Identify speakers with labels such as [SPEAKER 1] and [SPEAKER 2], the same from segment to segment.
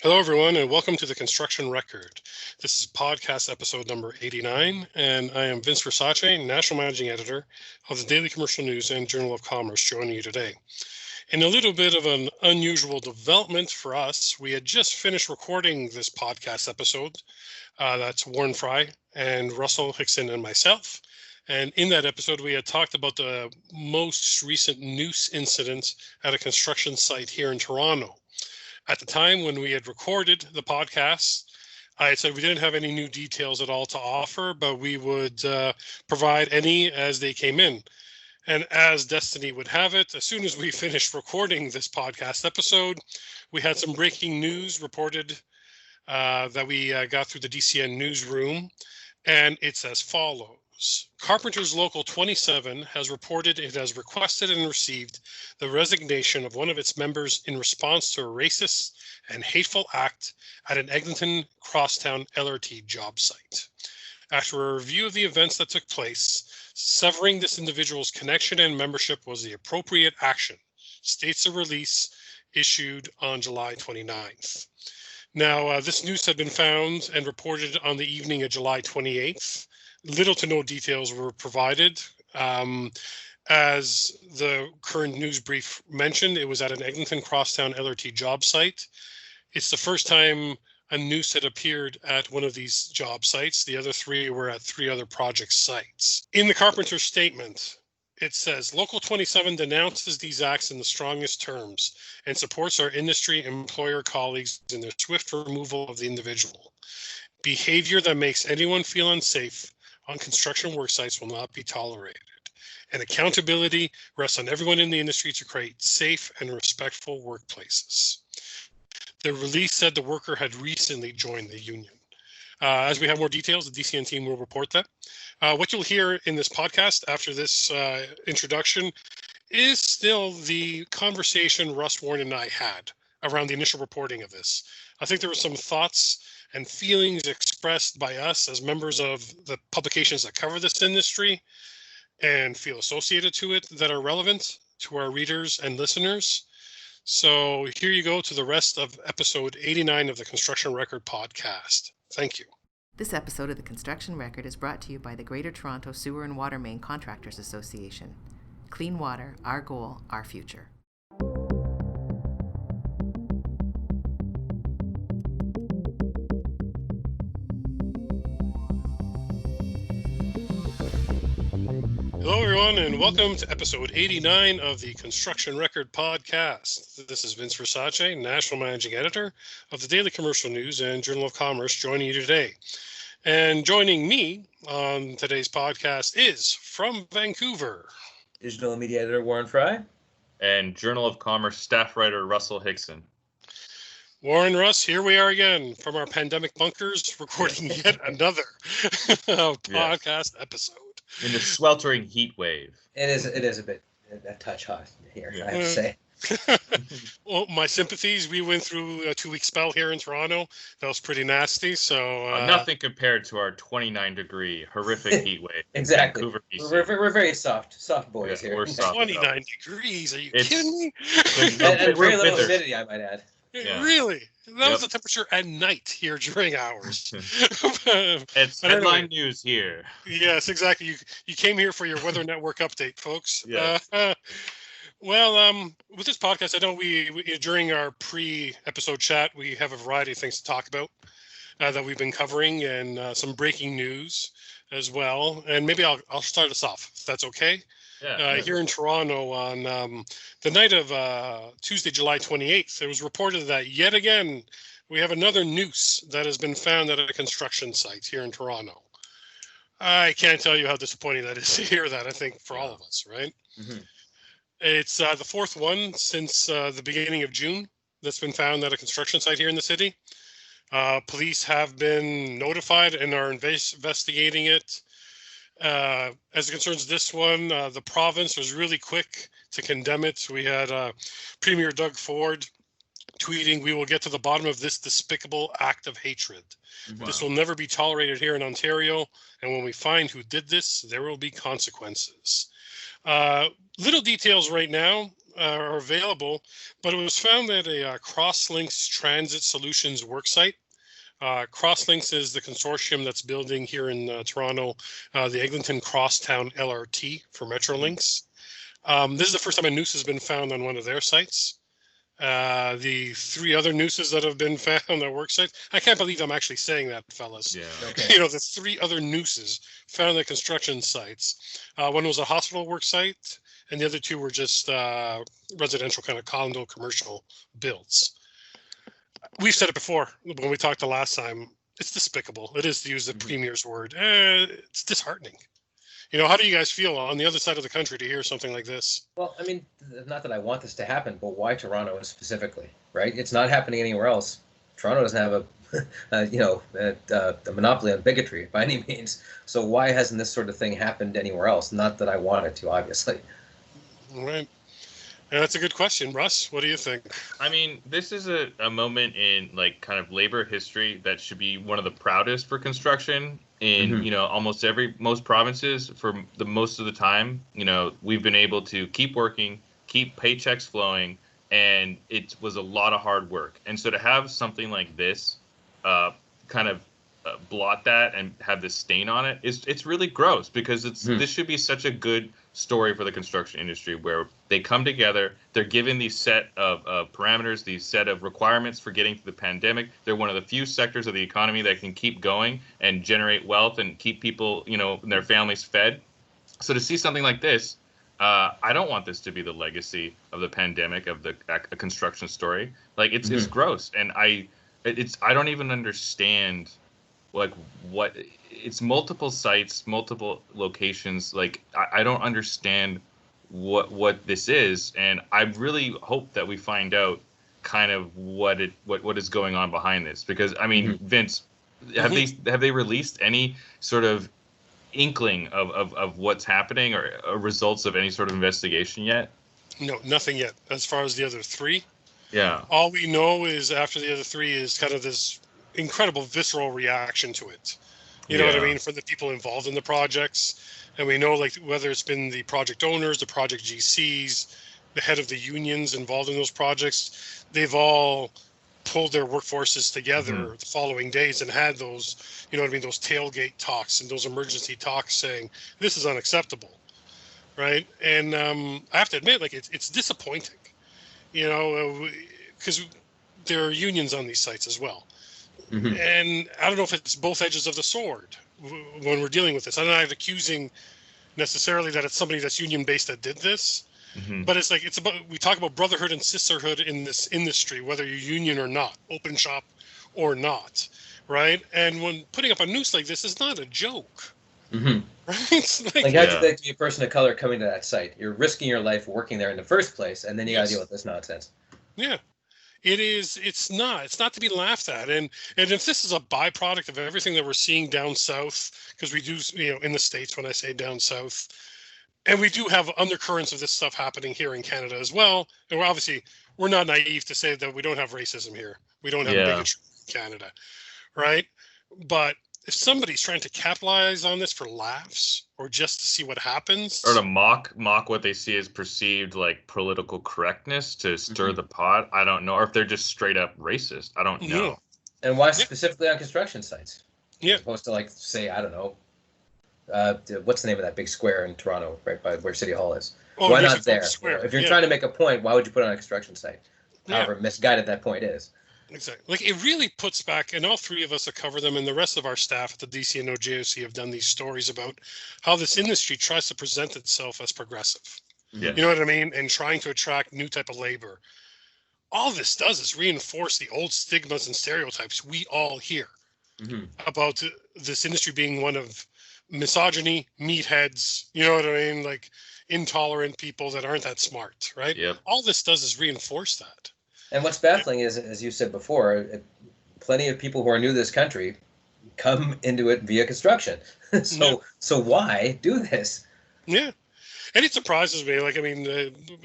[SPEAKER 1] Hello, everyone, and welcome to the Construction Record. This is podcast episode number 89, and I am Vince Versace, National Managing Editor of the Daily Commercial News and Journal of Commerce, joining you today. In a little bit of an unusual development for us, we had just finished recording this podcast episode. That's Warren Frey and Russell Hixson and myself. And in that episode, we had talked about the most recent noose incident at a construction site here in Toronto. At the time when we had recorded the podcast, I had said we didn't have any new details at all to offer, but we would provide any as they came in. And as destiny would have it, as soon as we finished recording this podcast episode, we had some breaking news reported that we got through the DCN newsroom, and it's as follows. Carpetners Local 27 has reported it has requested and received the resignation of one of its members in response to a racist and hateful act at an Eglinton Crosstown LRT job site. After a review of the events that took place, severing this individual's connection and membership was the appropriate action, states a release issued on July 29th. Now, this news had been found and reported on the evening of July 28th. Little to no details were provided. As the current news brief mentioned, it was at an Eglinton Crosstown LRT job site. It's the first time a noose had appeared at one of these job sites. The other three were at three other project sites. In the Carpenter statement, it says, Local 27 denounces these acts in the strongest terms and supports our industry employer colleagues in their swift removal of the individual. Behavior that makes anyone feel unsafe on construction work sites will not be tolerated. And accountability rests on everyone in the industry to create safe and respectful workplaces. The release said the worker had recently joined the union. As we have more details, the DCN team will report that. What you'll hear in this podcast after this introduction is still the conversation Russ, Warren, and I had around the initial reporting of this. I think there were some thoughts and feelings expressed by us as members of the publications that cover this industry and feel associated to it that are relevant to our readers and listeners. So here you go to the rest of episode 89 of the Construction Record podcast. Thank you.
[SPEAKER 2] This episode of the Construction Record is brought to you by the Greater Toronto Sewer and Water Main Contractors Association. Clean water, our goal, our future.
[SPEAKER 1] Hello, everyone, and welcome to episode 89 of the Construction Record podcast. This is Vince Versace, National Managing Editor of the Daily Commercial News and Journal of Commerce, joining you today. And joining me on today's podcast is from Vancouver,
[SPEAKER 3] Digital Media Editor Warren Frey,
[SPEAKER 4] and Journal of Commerce staff writer Russell Hixson.
[SPEAKER 1] Warren, Russ, here we are again from our pandemic bunkers, recording yet another podcast episode.
[SPEAKER 4] In the sweltering heat wave.
[SPEAKER 3] It is a bit a touch hot here, I have to say.
[SPEAKER 1] Well, my sympathies. We went through a 2-week spell here in Toronto. That was pretty nasty. So
[SPEAKER 4] nothing compared to our 29-degree horrific heat wave.
[SPEAKER 3] Exactly.
[SPEAKER 4] Vancouver, BC.
[SPEAKER 3] We're very soft boys here.
[SPEAKER 4] We're soft.
[SPEAKER 1] 29 degrees. Are you kidding me?
[SPEAKER 3] and very little humidity, I might add.
[SPEAKER 1] Yeah. Really? That was the temperature at night here during hours.
[SPEAKER 4] It's headline news here.
[SPEAKER 1] Yes, exactly. You came here for your Weather Network update, folks.
[SPEAKER 4] Yeah.
[SPEAKER 1] With this podcast, I know we during our pre-episode chat, we have a variety of things to talk about that we've been covering, and some breaking news as well. And maybe I'll start us off, if that's okay.
[SPEAKER 4] Yeah.
[SPEAKER 1] Here in Toronto on the night of Tuesday, July 28th, it was reported that yet again, we have another noose that has been found at a construction site here in Toronto. I can't tell you how disappointing that is to hear that, I think, for all of us, right? Mm-hmm. It's the fourth one since the beginning of June that's been found at a construction site here in the city. Police have been notified and are investigating it. As it concerns this one, the province was really quick to condemn it. We had Premier Doug Ford tweeting, "We will get to the bottom of this despicable act of hatred. Wow. This will never be tolerated here in Ontario, and when we find who did this, there will be consequences." Little details right now. are available, but it was found at a Crosslinks Transit Solutions worksite. Crosslinks is the consortium that's building here in Toronto the Eglinton Crosstown LRT for Metrolinx. This is the first time a noose has been found on one of their sites. The 3 other nooses that have been found at work sites. I can't believe I'm actually saying that, fellas.
[SPEAKER 4] Yeah.
[SPEAKER 3] Okay.
[SPEAKER 1] The 3 other nooses found at construction sites. One was a hospital work site, and the other 2 were just residential kind of condo commercial builds. We've said it before when we talked the last time. It's despicable. It is, to use the premier's word. It's disheartening. How do you guys feel on the other side of the country to hear something like this?
[SPEAKER 3] Well, I mean, not that I want this to happen, but why Toronto specifically, right? It's not happening anywhere else. Toronto doesn't have a monopoly on bigotry by any means. So why hasn't this sort of thing happened anywhere else? Not that I want it to, obviously.
[SPEAKER 1] Right. Yeah, that's a good question. Russ, what do you think?
[SPEAKER 4] I mean, this is a moment in kind of labor history that should be one of the proudest for construction in, almost most provinces. For the most of the time, we've been able to keep working, keep paychecks flowing, and it was a lot of hard work. And so to have something like this kind of blot that and have this stain on it, it's really gross, because this should be such a good story for the construction industry, where they come together, they're given these set of parameters, these set of requirements for getting through the pandemic. They're one of the few sectors of the economy that can keep going and generate wealth and keep people, and their families fed. So to see something like this, I don't want this to be the legacy of the pandemic, of the construction story. It's gross, and I don't even understand what it's multiple sites, multiple locations. I don't understand what this is, and I really hope that we find out kind of what is going on behind this, because I mean, Vince, have they released any sort of inkling of what's happening, or results of any sort of investigation yet?
[SPEAKER 1] No, nothing yet. As far as the other 3, all we know is after the other 3 is kind of this incredible visceral reaction to it. You know what I mean? For the people involved in the projects. And we know, whether it's been the project owners, the project GCs, the head of the unions involved in those projects, they've all pulled their workforces together the following days and had those, those tailgate talks and those emergency talks saying, this is unacceptable, right? And I have to admit, it's disappointing, because there are unions on these sites as well. And I don't know if it's both edges of the sword when we're dealing with this. I'm not accusing necessarily that it's somebody that's union-based that did this, but it's about, we talk about brotherhood and sisterhood in this industry, whether you're union or not, open shop or not, right? And when putting up a noose like this is not a joke, right? It's
[SPEAKER 3] how'd you think to be a person of color coming to that site? You're risking your life working there in the first place, and then you got to deal with this nonsense.
[SPEAKER 1] Yeah. It's not to be laughed at. And if this is a byproduct of everything that we're seeing down south, because we do, in the States, when I say down south, and we do have undercurrents of this stuff happening here in Canada as well. And we're not naive to say that we don't have racism here. We don't have bigotry in Canada, right? But if somebody's trying to capitalize on this for laughs or just to see what happens,
[SPEAKER 4] or to mock what they see as perceived political correctness to stir the pot, I don't know. Or if they're just straight up racist, I don't know.
[SPEAKER 3] And why specifically on construction sites?
[SPEAKER 1] Yeah.
[SPEAKER 3] As opposed to say, I don't know, what's the name of that big square in Toronto, right by where City Hall is? Why not there? If you're trying to make a point, why would you put it on a construction site? However misguided that point is.
[SPEAKER 1] Exactly. It really puts back, and all 3 of us that cover them and the rest of our staff at the DCNO JOC have done these stories about how this industry tries to present itself as progressive. You know what I mean? And trying to attract new type of labor. All this does is reinforce the old stigmas and stereotypes we all hear about this industry being one of misogyny, meatheads, you know what I mean? Intolerant people that aren't that smart, right?
[SPEAKER 4] Yep.
[SPEAKER 1] All this does is reinforce that.
[SPEAKER 3] And what's baffling is, as you said before, plenty of people who are new to this country come into it via construction. So why do this? Yeah.
[SPEAKER 1] And it surprises me.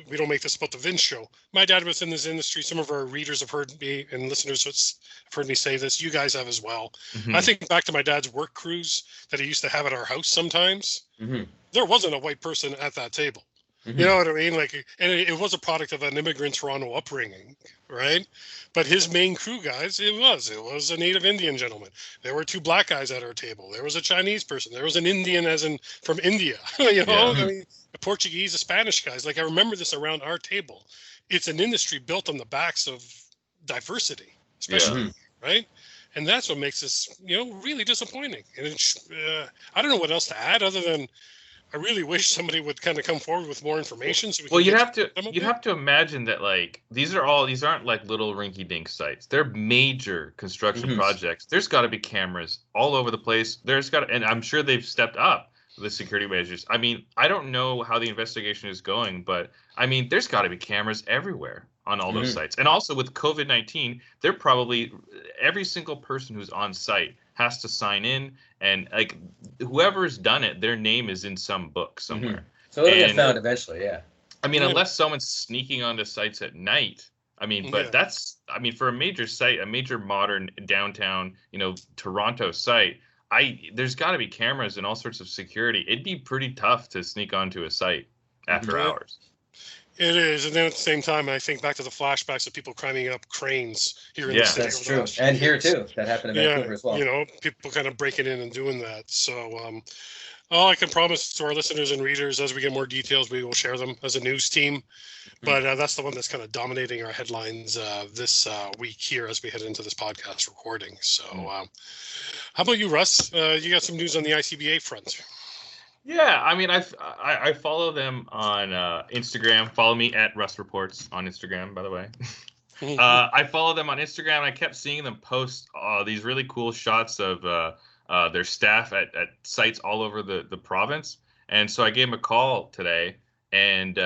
[SPEAKER 1] We don't make this about the Vince show. My dad was in this industry. Some of our readers have heard me, and listeners have heard me say this. You guys have as well. I think back to my dad's work crews that he used to have at our house sometimes. There wasn't a white person at that table. You know what I mean? Like, and it was a product of an immigrant Toronto upbringing, right? But his main crew guys, it was a native Indian gentleman. There were 2 black guys at our table. There was a Chinese person. There was an Indian, as in from India. You know, I mean, a Portuguese, a Spanish guys. Like, I remember this around our table. It's an industry built on the backs of diversity, especially, right? And that's what makes this, you know, really disappointing. And it's, I don't know what else to add other than, I really wish somebody would kind of come forward with more information. So
[SPEAKER 4] you'd have to imagine that, like, these aren't like little rinky-dink sites. They're major construction projects. There's got to be cameras all over the place. And I'm sure they've stepped up the security measures. I mean, I don't know how the investigation is going, but I mean, there's got to be cameras everywhere on all those sites. And also with COVID-19, they're probably every single person who's on site has to sign in, and like whoever's done it, their name is in some book somewhere.
[SPEAKER 3] So it'll get found eventually, yeah.
[SPEAKER 4] I mean, unless someone's sneaking onto sites at night. I mean, but that's, I mean, for a major site, a major modern downtown, you know, Toronto site, there's got to be cameras and all sorts of security. It'd be pretty tough to sneak onto a site after hours.
[SPEAKER 1] It is, and then at the same time, I think back to the flashbacks of people climbing up cranes here in the city.
[SPEAKER 3] That's true, and here too. That happened in Vancouver as well.
[SPEAKER 1] You know, people kind of breaking in and doing that. So, all I can promise to our listeners and readers, as we get more details, we will share them as a news team. But that's the one that's kind of dominating our headlines this week here as we head into this podcast recording. So, how about you, Russ? You got some news on the ICBA front?
[SPEAKER 4] Yeah, I mean, I follow them on Instagram. Follow me at Russ Reports on Instagram, by the way. I follow them on Instagram. I kept seeing them post these really cool shots of their staff at sites all over the province. And so I gave them a call today and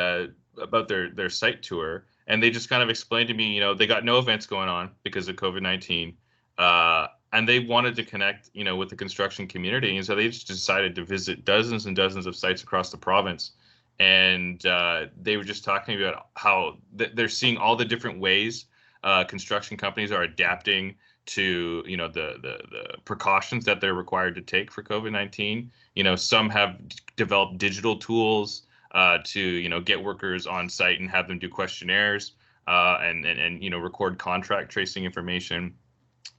[SPEAKER 4] about their site tour. And they just kind of explained to me, you know, they got no events going on because of COVID-19. And they wanted to connect, you know, with the construction community. And so they just decided to visit dozens and dozens of sites across the province. And they were just talking about how they're seeing all the different ways construction companies are adapting to, you know, the precautions that they're required to take for COVID-19. You know, some have developed digital tools to, you know, get workers on site and have them do questionnaires and you know, record contract tracing information.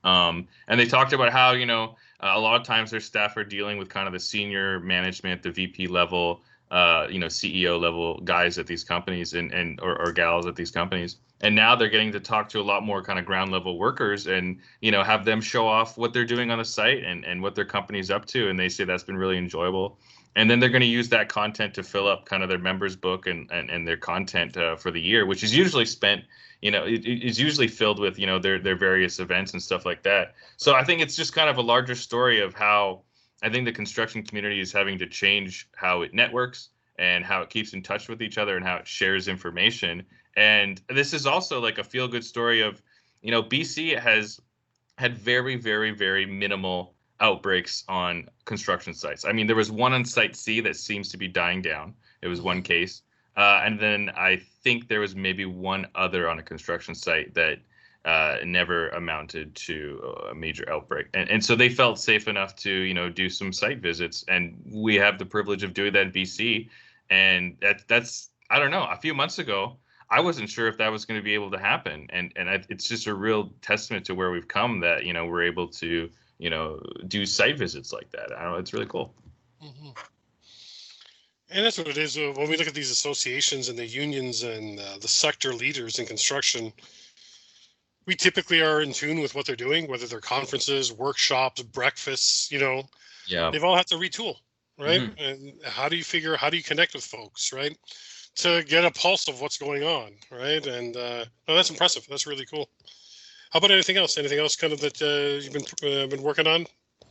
[SPEAKER 4] And they talked about how, you know, a lot of times their staff are dealing with kind of the senior management, the VP level, you know, CEO level guys at these companies or gals at these companies. And now they're getting to talk to a lot more kind of ground level workers and, you know, have them show off what they're doing on the site and what their company's up to. And they say that's been really enjoyable. And then they're going to use that content to fill up kind of their members book and their content for the year, which is usually spent, you know, it is usually filled with, you know, their various events and stuff like that. So I think it's just kind of a larger story of how I think the construction community is having to change how it networks and how it keeps in touch with each other and how it shares information. And this is also like a feel good story of, you know, BC has had very, very, very minimal outbreaks on construction sites. I mean, there was one on Site C that seems to be dying down. It was one case. And then I think there was maybe one other on a construction site that never amounted to a major outbreak. And so they felt safe enough to, you know, do some site visits. And we have the privilege of doing that in BC. And that's, I don't know, a few months ago, I wasn't sure if that was going to be able to happen. And it's just a real testament to where we've come that, you know, we're able to, you know, do site visits like that. I don't know. It's really cool.
[SPEAKER 1] Mm-hmm. And that's what it is. When we look at these associations and the unions and the sector leaders in construction, we typically are in tune with what they're doing, whether they're conferences, workshops, breakfasts, you know, they've all had to retool, right? Mm-hmm. And how do you connect with folks, right? To get a pulse of what's going on, right? And that's impressive. That's really cool. How about anything else? Anything else kind of that you've been working on?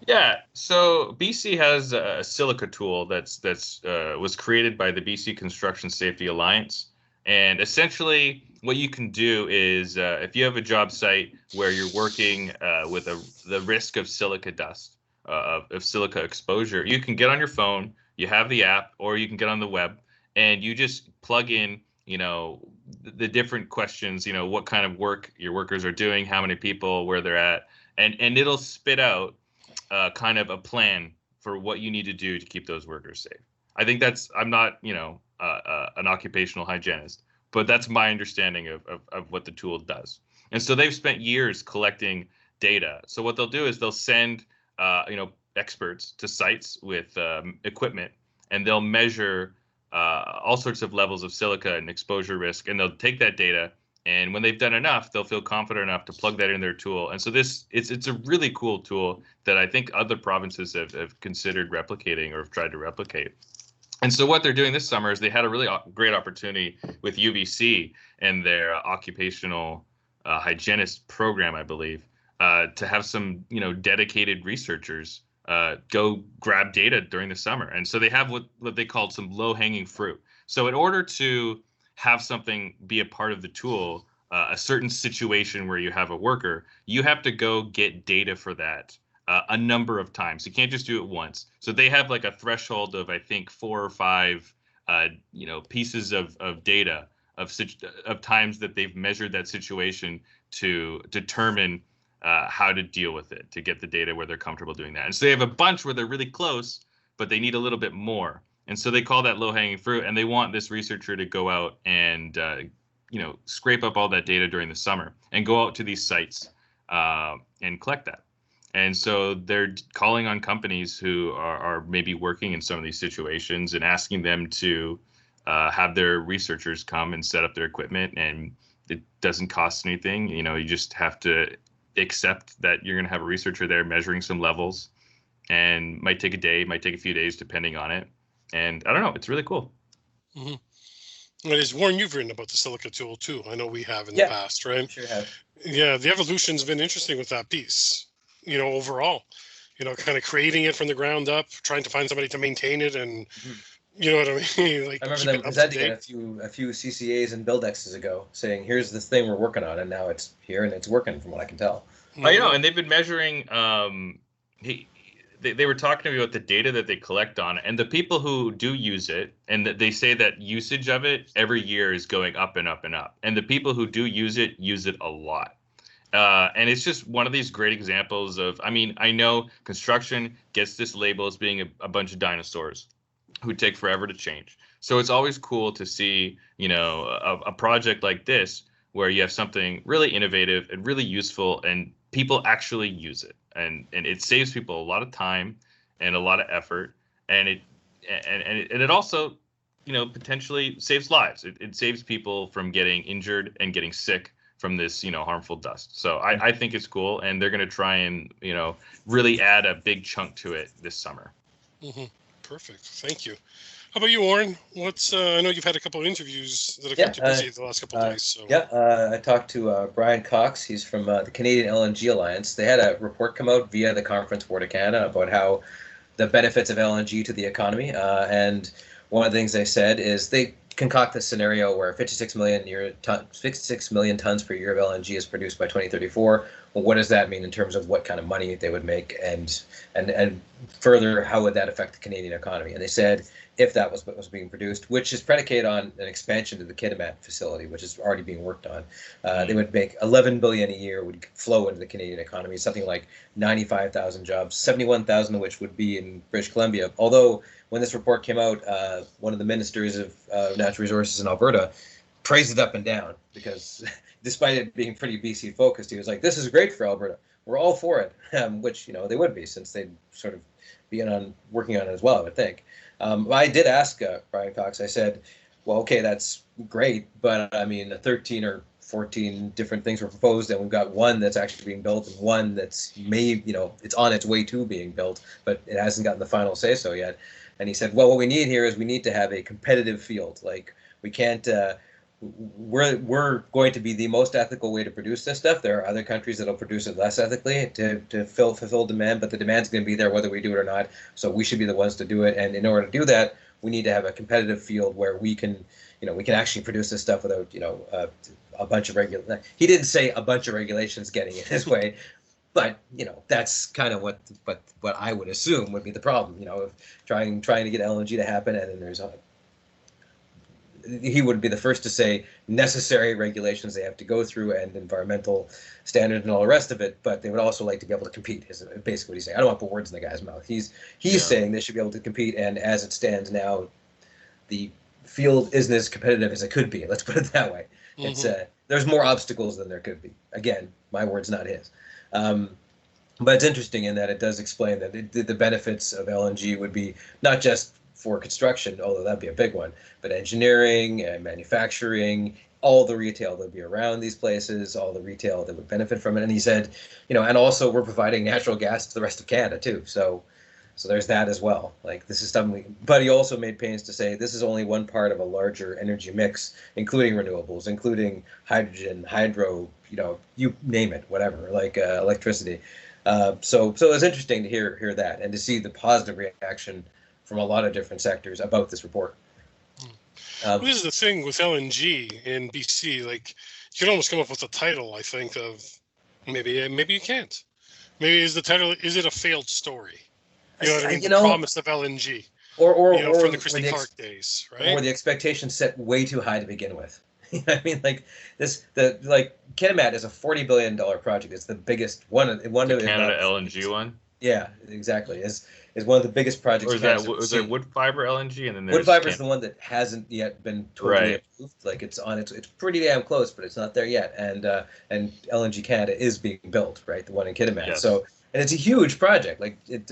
[SPEAKER 4] Yeah, so BC has a silica tool that's was created by the BC Construction Safety Alliance, and essentially what you can do is if you have a job site where you're working with the risk of silica dust, of silica exposure, you can get on your phone, you have the app, or you can get on the web, and you just plug in, you know, the different questions, you know, what kind of work your workers are doing, how many people, where they're at, and it'll spit out kind of a plan for what you need to do to keep those workers safe. I think I'm not, you know, an occupational hygienist, but that's my understanding of what the tool does. And so they've spent years collecting data. So what they'll do is they'll send experts to sites with equipment, and they'll measure all sorts of levels of silica and exposure risk, and they'll take that data. And when they've done enough, they'll feel confident enough to plug that in their tool. And so it's a really cool tool that I think other provinces have considered replicating or have tried to replicate. And so what they're doing this summer is they had a really great opportunity with UBC and their occupational hygienist program, I believe, to have some dedicated researchers go grab data during the summer. And so they have what they called some low-hanging fruit. So in order to have something be a part of the tool, a certain situation where you have a worker, you have to go get data for that a number of times. You can't just do it once. So they have like a threshold of, I think, 4 or 5 pieces of data of times that they've measured that situation to determine how to deal with it, to get the data where they're comfortable doing that. And so they have a bunch where they're really close, but they need a little bit more. And so they call that low-hanging fruit, and they want this researcher to go out and scrape up all that data during the summer and go out to these sites and collect that. And so they're calling on companies who are maybe working in some of these situations and asking them to have their researchers come and set up their equipment, and it doesn't cost anything. You just have to accept that you're going to have a researcher there measuring some levels, and might take a day, might take a few days, depending on it. And I don't know, it's really cool.
[SPEAKER 1] Mm-hmm. It is, Warren, you've written about the silica tool too. I know we have in the past, right?
[SPEAKER 3] Sure have.
[SPEAKER 1] Yeah, the evolution's been interesting with that piece, overall, kind of creating it from the ground up, trying to find somebody to maintain it, and you know what I mean? Like,
[SPEAKER 3] I remember them presenting it a few CCAs and Buildexes ago, saying, here's this thing we're working on, and now it's here and it's working from what I can tell.
[SPEAKER 4] Mm-hmm. And they've been measuring, they were talking to me about the data that they collect on, and the people who do use it, and that they say that usage of it every year is going up and up and up. And the people who do use it a lot. And it's just one of these great examples of, I know construction gets this label as being a bunch of dinosaurs who take forever to change. So it's always cool to see, a project like this where you have something really innovative and really useful and people actually use it. And it saves people a lot of time and a lot of effort, and it also, potentially saves lives. It saves people from getting injured and getting sick from this, harmful dust. So I think it's cool, and they're going to try and, really add a big chunk to it this summer.
[SPEAKER 1] Mm-hmm. Perfect. Thank you. How about you, Warren? I know you've had a couple of interviews that have kept you busy the last couple of days. So.
[SPEAKER 3] I talked to Brian Cox. He's from the Canadian LNG Alliance. They had a report come out via the Conference Board of Canada about how the benefits of LNG to the economy. And one of the things they said is they concoct a scenario where 56 million tons per year of LNG is produced by 2034. Well, what does that mean in terms of what kind of money they would make, and further, how would that affect the Canadian economy? And they said if that was what was being produced, which is predicated on an expansion to the Kitimat facility, which is already being worked on, they would make 11 billion a year would flow into the Canadian economy, something like 95,000 jobs, 71,000 of which would be in British Columbia. Although when this report came out, one of the ministers of natural resources in Alberta praised it up and down, because despite it being pretty BC focused, he was like, this is great for Alberta. We're all for it, which, they would be, since they'd sort of be working on it as well, I would think. I did ask Brian Cox, I said, well, okay, that's great, but 13 or 14 different things were proposed, and we've got one that's actually being built and one that's it's on its way to being built, but it hasn't gotten the final say so yet. And he said, well, what we need here is we need to have a competitive field. Like, we can't, we're going to be the most ethical way to produce this stuff. There are other countries that'll produce it less ethically to fulfill demand, but the demand's going to be there whether we do it or not. So we should be the ones to do it. And in order to do that, we need to have a competitive field where we can actually produce this stuff without, a bunch of He didn't say a bunch of regulations getting in his way, but that's kind of what I would assume would be the problem. Of trying to get LNG to happen, and then he would be the first to say necessary regulations they have to go through and environmental standards and all the rest of it, but they would also like to be able to compete, is basically what he's saying. I don't want to put words in the guy's mouth. He's saying they should be able to compete, and as it stands now, the field isn't as competitive as it could be. Let's put it that way. It's there's more obstacles than there could be. Again, my word's not his. But it's interesting in that it does explain that the benefits of LNG would be not just for construction, although that'd be a big one, but engineering and manufacturing, all the retail that would be around these places, all the retail that would benefit from it. And he said, and also we're providing natural gas to the rest of Canada too. So there's that as well. Like this is something, but he also made pains to say this is only one part of a larger energy mix, including renewables, including hydrogen, hydro, you name it, whatever, like electricity. So it was interesting to hear that and to see the positive reaction from a lot of different sectors about this report.
[SPEAKER 1] This is the thing with LNG in BC. Like you can almost come up with a title, I think, of maybe you can't. Maybe is it a failed story? You know what I mean? The promise of LNG, or from the Christy Clark days, right?
[SPEAKER 3] Or the expectations set way too high to begin with. I mean, like Kitimat is a $40 billion project. It's the biggest one of
[SPEAKER 4] Canada LNG one.
[SPEAKER 3] Yeah, exactly. Is one of the biggest projects.
[SPEAKER 4] Or is there wood fiber LNG, and then
[SPEAKER 3] wood fiber is the one that hasn't yet been totally approved. Like it's pretty damn close, but it's not there yet. And LNG Canada is being built, right? The one in Kitimat. Yes. So and it's a huge project. Like it.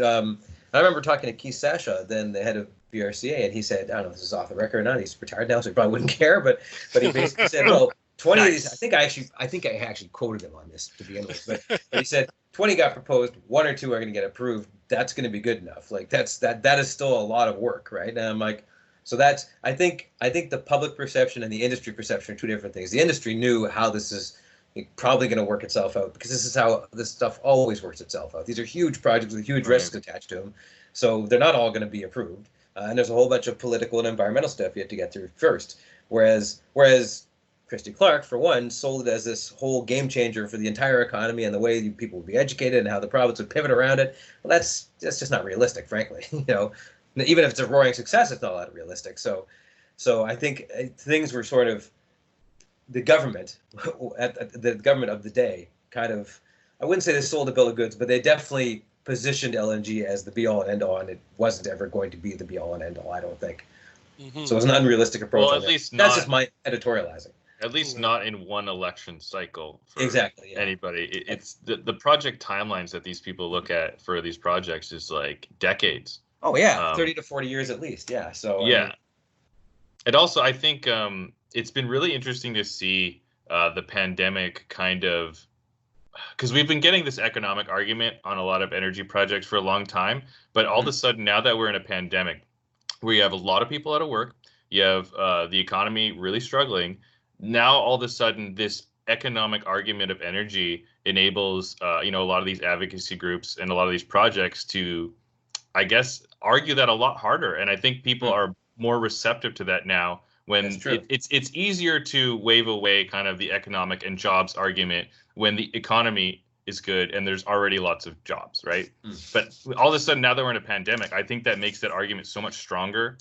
[SPEAKER 3] I remember talking to Keith Sasha, then the head of BRCA, and he said, I don't know if this is off the record or not. He's retired now, so he probably wouldn't care. But he basically said, well, 20 of these. I think I actually quoted him on this to begin with. But he said 20 got proposed, 1 or 2 are going to get approved. That's going to be good enough. Like that is still a lot of work, right? And I'm like, so that's I think the public perception and the industry perception are two different things. The industry knew how this is probably going to work itself out because this is how this stuff always works itself out. These are huge projects with huge risks attached to them, so they're not all going to be approved. And there's a whole bunch of political and environmental stuff you have to get through first. Whereas Christy Clark, for one, sold it as this whole game changer for the entire economy and the way people would be educated and how the province would pivot around it. Well, that's just not realistic, frankly. Even if it's a roaring success, it's not all that realistic. So I think things were sort of the government, the government of the day, kind of, I wouldn't say they sold a bill of goods, but they definitely positioned LNG as the be-all and end-all, and it wasn't ever going to be the be-all and end-all, I don't think. So it was an unrealistic approach.
[SPEAKER 4] Well, at least
[SPEAKER 3] that's just my editorializing.
[SPEAKER 4] At least not in one election cycle for
[SPEAKER 3] exactly, yeah.
[SPEAKER 4] anybody. It's the project timelines that these people look at for these projects is like decades.
[SPEAKER 3] Oh, yeah, 30 to 40 years at least, yeah. So
[SPEAKER 4] yeah. And also, I think it's been really interesting to see the pandemic kind of, because we've been getting this economic argument on a lot of energy projects for a long time, but all of a sudden, now that we're in a pandemic, where you have a lot of people out of work, you have the economy really struggling. Now, all of a sudden, this economic argument of energy enables, a lot of these advocacy groups and a lot of these projects to, I guess, argue that a lot harder. And I think people are more receptive to that now. When it's easier to wave away kind of the economic and jobs argument when the economy is good and there's already lots of jobs, right? But all of a sudden, now that we're in a pandemic, I think that makes that argument so much stronger,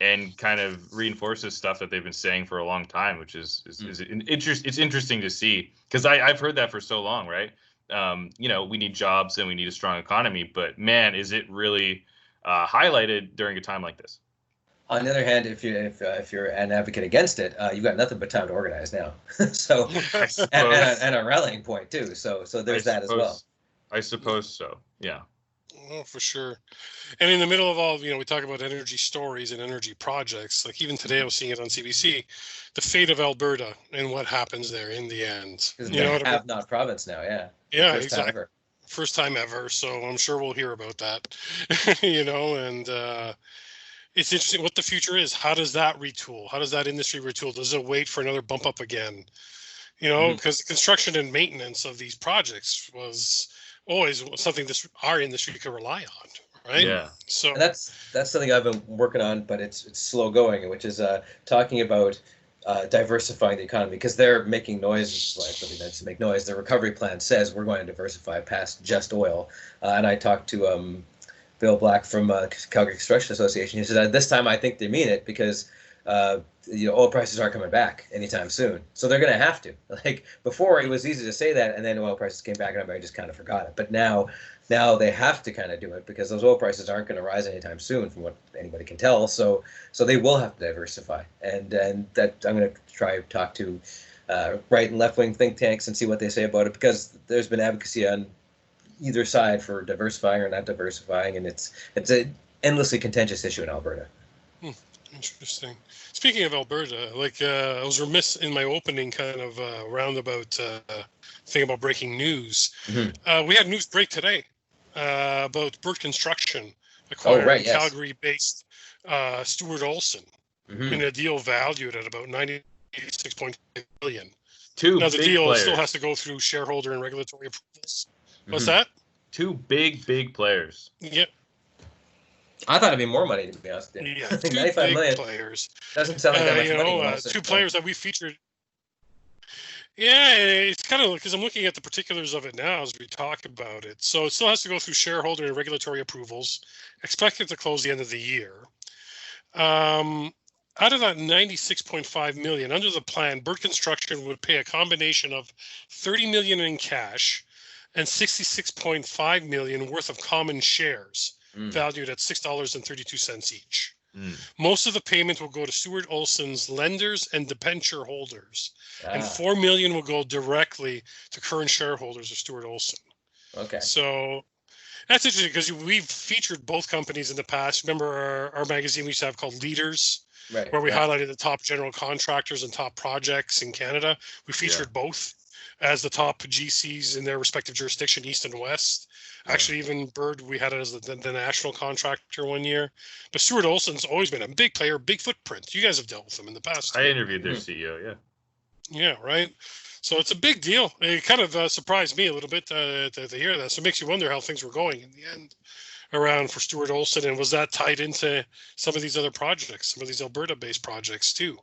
[SPEAKER 4] and kind of reinforces stuff that they've been saying for a long time, which is it's interesting to see, because I've heard that for so long, right? We need jobs and we need a strong economy, but man, is it really highlighted during a time like this?
[SPEAKER 3] On the other hand, if you're an advocate against it, you've got nothing but time to organize now. So and a rallying point too. So there's that as well.
[SPEAKER 4] I suppose so. Yeah.
[SPEAKER 1] Oh, for sure. And in the middle of all, we talk about energy stories and energy projects. Like even today, I was seeing it on CBC, the fate of Alberta and what happens there in the end.
[SPEAKER 3] It's a have-not province now. Yeah.
[SPEAKER 1] Yeah, exactly. First time ever. So I'm sure we'll hear about that. And. It's interesting what the future is. How does that retool? How does that industry retool? Does it wait for another bump up again? Because the construction and maintenance of these projects was always something our industry could rely on, right?
[SPEAKER 4] Yeah.
[SPEAKER 1] So
[SPEAKER 3] and that's something I've been working on, but it's slow going, which is talking about diversifying the economy, because they're making noise. Like to make noise. The recovery plan says we're going to diversify past just oil, and I talked to Bill Black from Calgary Construction Association. He said, this time I think they mean it, because oil prices aren't coming back anytime soon. So they're going to have to. Like before, it was easy to say that, and then oil prices came back, and everybody just kind of forgot it. But now they have to kind of do it because those oil prices aren't going to rise anytime soon, from what anybody can tell. So they will have to diversify, and that I'm going to try to talk to right and left wing think tanks and see what they say about it, because there's been advocacy on either side for diversifying or not diversifying, and it's an endlessly contentious issue in Alberta.
[SPEAKER 1] Interesting. Speaking of Alberta, I was remiss in my opening kind of roundabout thing about breaking news.
[SPEAKER 3] Mm-hmm.
[SPEAKER 1] We had news break today about Bird Construction acquiring Calgary-based Stuart Olson in a deal valued at about $96.5 billion. Now the deal still has to go through shareholder and regulatory approvals. What's that?
[SPEAKER 4] Two big players.
[SPEAKER 1] Yep.
[SPEAKER 3] I thought it'd be more money, to be honest.
[SPEAKER 1] Yeah,
[SPEAKER 3] two 95 million
[SPEAKER 1] players.
[SPEAKER 3] Doesn't sound like that much money.
[SPEAKER 1] Two players that we featured. Yeah, it's kind of because I'm looking at the particulars of it now as we talk about it. So it still has to go through shareholder and regulatory approvals. Expected to close the end of the year. Out of that $96.5 million, under the plan, Bird Construction would pay a combination of $30 million in cash and $66.5 million worth of common shares, valued at $6.32 each. Most of the payment will go to Stuart Olson's lenders and debenture holders, and $4 million will go directly to current shareholders of Stuart Olson.
[SPEAKER 3] Okay.
[SPEAKER 1] So that's interesting because we've featured both companies in the past. Remember our magazine we used to have called Leaders, where we highlighted the top general contractors and top projects in Canada. We featured both as the top GCs in their respective jurisdiction, East and West. Actually, even Bird, we had it as the national contractor one year. But Stuart Olson's always been a big player, big footprint. You guys have dealt with them in the past.
[SPEAKER 4] I interviewed their CEO, yeah.
[SPEAKER 1] Yeah, right. So it's a big deal. It kind of surprised me a little bit to hear that. So it makes you wonder how things were going in the end around for Stuart Olson. And was that tied into some of these other projects, some of these Alberta-based projects too?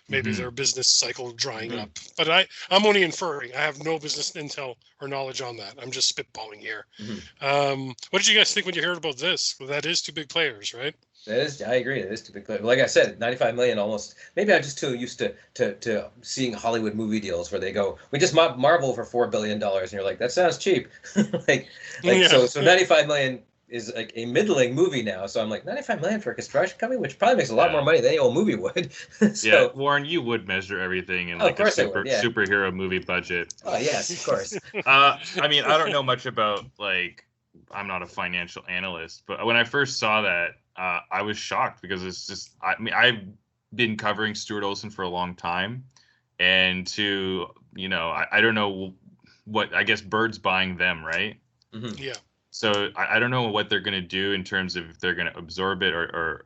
[SPEAKER 1] Maybe their business cycle drying up. But I'm only inferring. I have no business intel or knowledge on that. I'm just spitballing here. What did you guys think when you heard about this? Well, that is two big players, right?
[SPEAKER 3] That is, I agree. It is too big players. Like I said, 95 million almost. Maybe I'm just too used to seeing Hollywood movie deals where they go, we just Marvel for $4 billion, and you're like, that sounds cheap. So 95 million is like a middling movie now. So I'm like, 95 million for a construction company, which probably makes a lot more money than any old movie would.
[SPEAKER 4] Yeah, Warren, you would measure everything in like a superhero movie budget.
[SPEAKER 3] Oh, yes, of course.
[SPEAKER 4] I mean, I don't know much about, I'm not a financial analyst, but when I first saw that, I was shocked because it's just, I've been covering Stuart Olson for a long time. And I don't know what, I guess Bird's buying them, right?
[SPEAKER 1] Yeah.
[SPEAKER 4] So I don't know what they're going to do in terms of if they're going to absorb it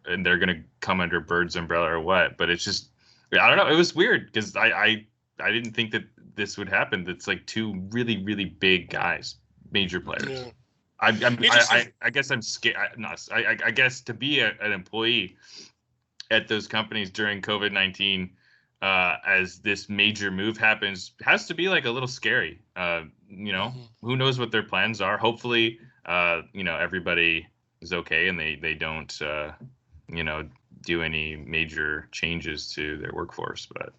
[SPEAKER 4] and they're going to come under Bird's umbrella or what. But it's just, I don't know. It was weird because I didn't think that this would happen. It's like two really, really big guys, major players. Yeah. I guess I'm scared. I guess to be an employee at those companies during COVID-19 as this major move happens has to be like a little scary. Who knows what their plans are? Hopefully, everybody is okay and they don't, do any major changes to their workforce. But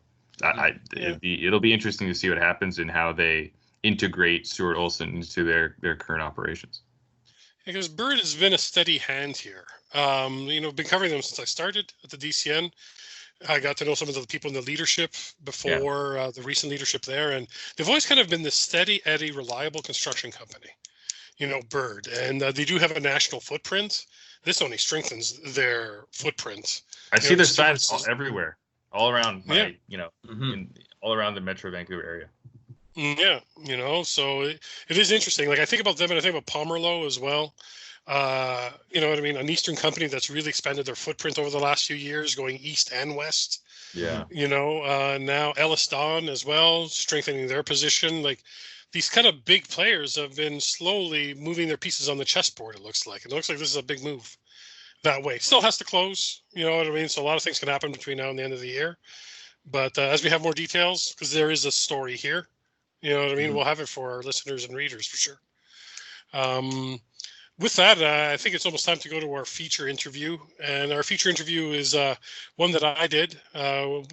[SPEAKER 4] it'll be interesting to see what happens and how they integrate Stuart Olson into their current operations.
[SPEAKER 1] Because Bird has been a steady hand here. Been covering them since I started at the DCN. I got to know some of the people in the leadership before the recent leadership there, and they've always kind of been this steady Eddie, reliable construction company. Bird, and they do have a national footprint. This only strengthens their footprint.
[SPEAKER 4] I see their signs everywhere, all around all around the Metro Vancouver area.
[SPEAKER 1] Yeah, so it is interesting. Like I think about them and I think about Pomerleau as well. You know what I mean? An Eastern company that's really expanded their footprint over the last few years, going east and west.
[SPEAKER 4] Yeah.
[SPEAKER 1] Now Ellis Don as well, strengthening their position. Like these kind of big players have been slowly moving their pieces on the chessboard, it looks like. It looks like this is a big move that way. Still has to close, you know what I mean? So a lot of things can happen between now and the end of the year. But as we have more details, because there is a story here, you know what I mean? Mm-hmm. We'll have it for our listeners and readers for sure. with that, I think it's almost time to go to our feature interview. And our feature interview is one that I did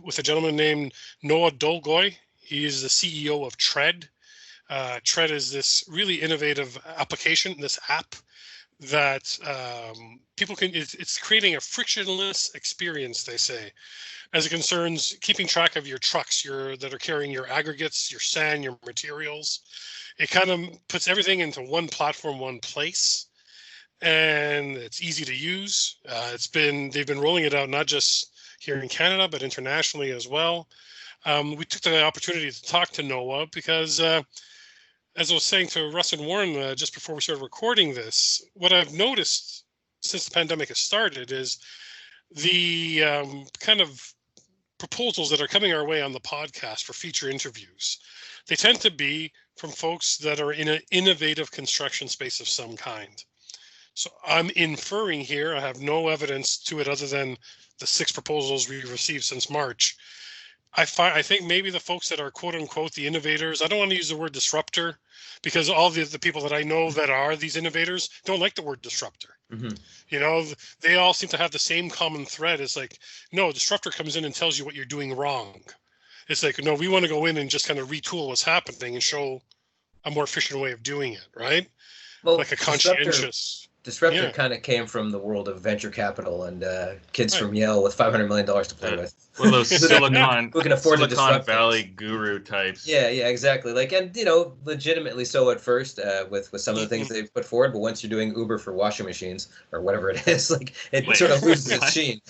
[SPEAKER 1] with a gentleman named Noah Dolgoy. He is the CEO of Tread. Tread is this really innovative application, this app that people can, it's creating a frictionless experience, they say, as it concerns keeping track of your trucks that are carrying your aggregates, your sand, your materials. It kind of puts everything into one platform, one place, and it's easy to use. They've been rolling it out not just here in Canada, but internationally as well. We took the opportunity to talk to Noah because, as I was saying to Russ and Warren just before we started recording this, what I've noticed since the pandemic has started is the kind of proposals that are coming our way on the podcast for feature interviews. They tend to be from folks that are in an innovative construction space of some kind. So I'm inferring here, I have no evidence to it other than the 6 proposals we've received since March. I think maybe the folks that are quote unquote the innovators, I don't want to use the word disruptor because all the people that I know that are these innovators don't like the word disruptor. Mm-hmm. You know, they all seem to have the same common thread. It's like, no, disruptor comes in and tells you what you're doing wrong. It's like, no, we want to go in and just kind of retool what's happening and show a more efficient way of doing it, right?
[SPEAKER 3] Well,
[SPEAKER 1] like a conscientious.
[SPEAKER 3] Disruptor kind of came from the world of venture capital and kids from Yale with $500 million to play with.
[SPEAKER 4] Well, those
[SPEAKER 3] who can afford
[SPEAKER 4] Silicon Valley guru types.
[SPEAKER 3] Yeah, exactly. Like, and legitimately so at first with some of the things they've put forward, but once you're doing Uber for washing machines or whatever it is, like it sort of loses its sheen.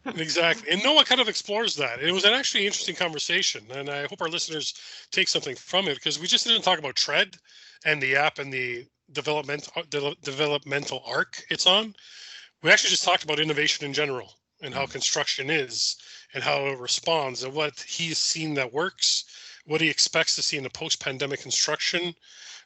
[SPEAKER 1] Exactly. And Noah kind of explores that. It was an actually interesting conversation, and I hope our listeners take something from it because we just didn't talk about Tread and the app and the developmental arc it's on. We actually just talked about innovation in general and how construction is and how it responds and what he's seen that works, what he expects to see in the post-pandemic construction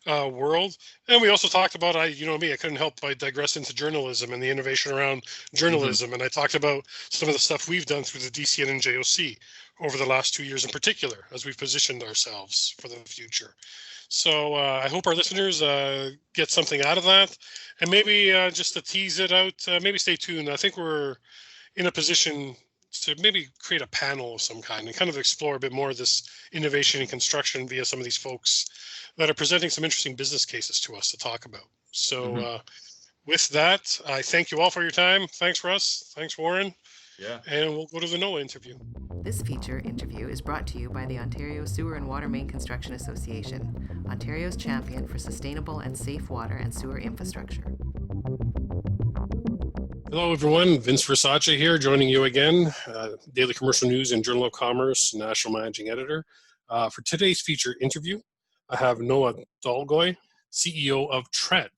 [SPEAKER 1] world. And we also talked about, I couldn't help but digress into journalism and the innovation around journalism. Mm-hmm. And I talked about some of the stuff we've done through the DCN and JOC over the last 2 years in particular, as we've positioned ourselves for the future. So I hope our listeners get something out of that. And maybe just to tease it out, maybe stay tuned. I think we're in a position to maybe create a panel of some kind and kind of explore a bit more of this innovation in construction via some of these folks that are presenting some interesting business cases to us to talk about. So with that, I thank you all for your time. Thanks, Russ. Thanks, Warren.
[SPEAKER 4] Yeah.
[SPEAKER 1] And we'll go to the Noah interview.
[SPEAKER 2] This feature interview is brought to you by the Ontario Sewer and Water Main Construction Association, Ontario's champion for sustainable and safe water and sewer infrastructure.
[SPEAKER 1] Hello, everyone. Vince Versace here, joining you again, Daily Commercial News and Journal of Commerce, National Managing Editor. For today's feature interview, I have Noah Dolgoy, CEO of Tread.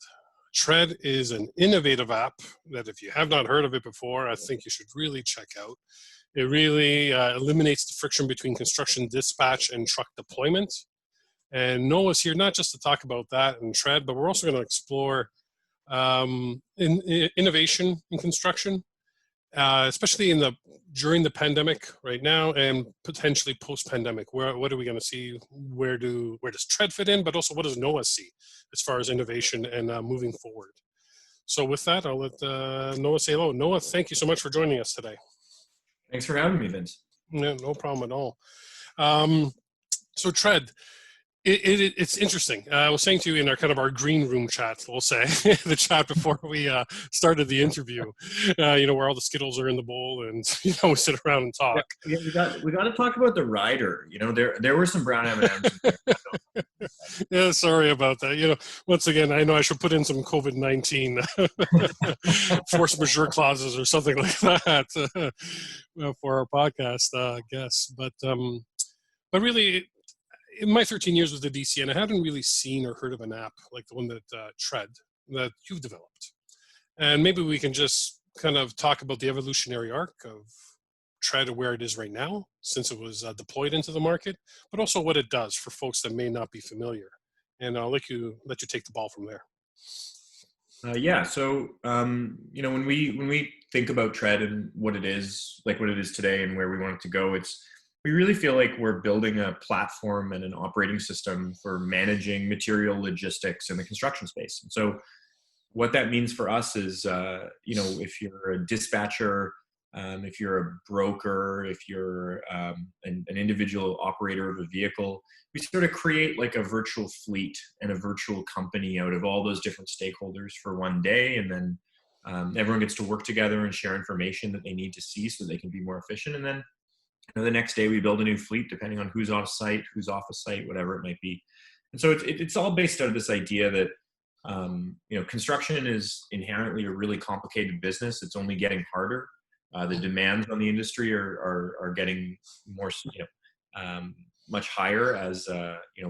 [SPEAKER 1] Tread is an innovative app that if you have not heard of it before, I think you should really check out. It really eliminates the friction between construction dispatch and truck deployment. And Noah's here not just to talk about that and Tread, but we're also going to explore innovation in construction, especially during the pandemic right now and potentially post-pandemic. What are we going to see? Where does Tread fit in? But also, what does Noah see as far as innovation and moving forward? So with that, I'll let Noah say hello. Noah, thank you so much for joining us today.
[SPEAKER 5] Thanks for having me, Vince.
[SPEAKER 1] No problem at all. So Tread, it's interesting. I was saying to you in our green room chat, we'll say, the chat before we started the interview, where all the Skittles are in the bowl and, we sit around and talk.
[SPEAKER 5] Yeah, we got to talk about the rider. There were some brown M&Ms in there.
[SPEAKER 1] Yeah, sorry about that. Once again, I know I should put in some COVID-19 force majeure clauses or something like that for our podcast guests. But really, in my 13 years with the DCN, I haven't really seen or heard of an app like the one that Tread that you've developed. And maybe we can just kind of talk about the evolutionary arc of Tread and where it is right now, since it was deployed into the market, but also what it does for folks that may not be familiar. And I'll let you take the ball from there.
[SPEAKER 5] So when we think about Tread and what it is today and where we want it to go, we really feel like we're building a platform and an operating system for managing material logistics in the construction space. And so what that means for us is, if you're a dispatcher, if you're a broker, if you're an individual operator of a vehicle, we sort of create like a virtual fleet and a virtual company out of all those different stakeholders for one day. And then everyone gets to work together and share information that they need to see so they can be more efficient. And then the next day we build a new fleet, depending on who's on site, who's off a site, whatever it might be. And so it's all based out of this idea that, construction is inherently a really complicated business. It's only getting harder. The demands on the industry are getting more, much higher as,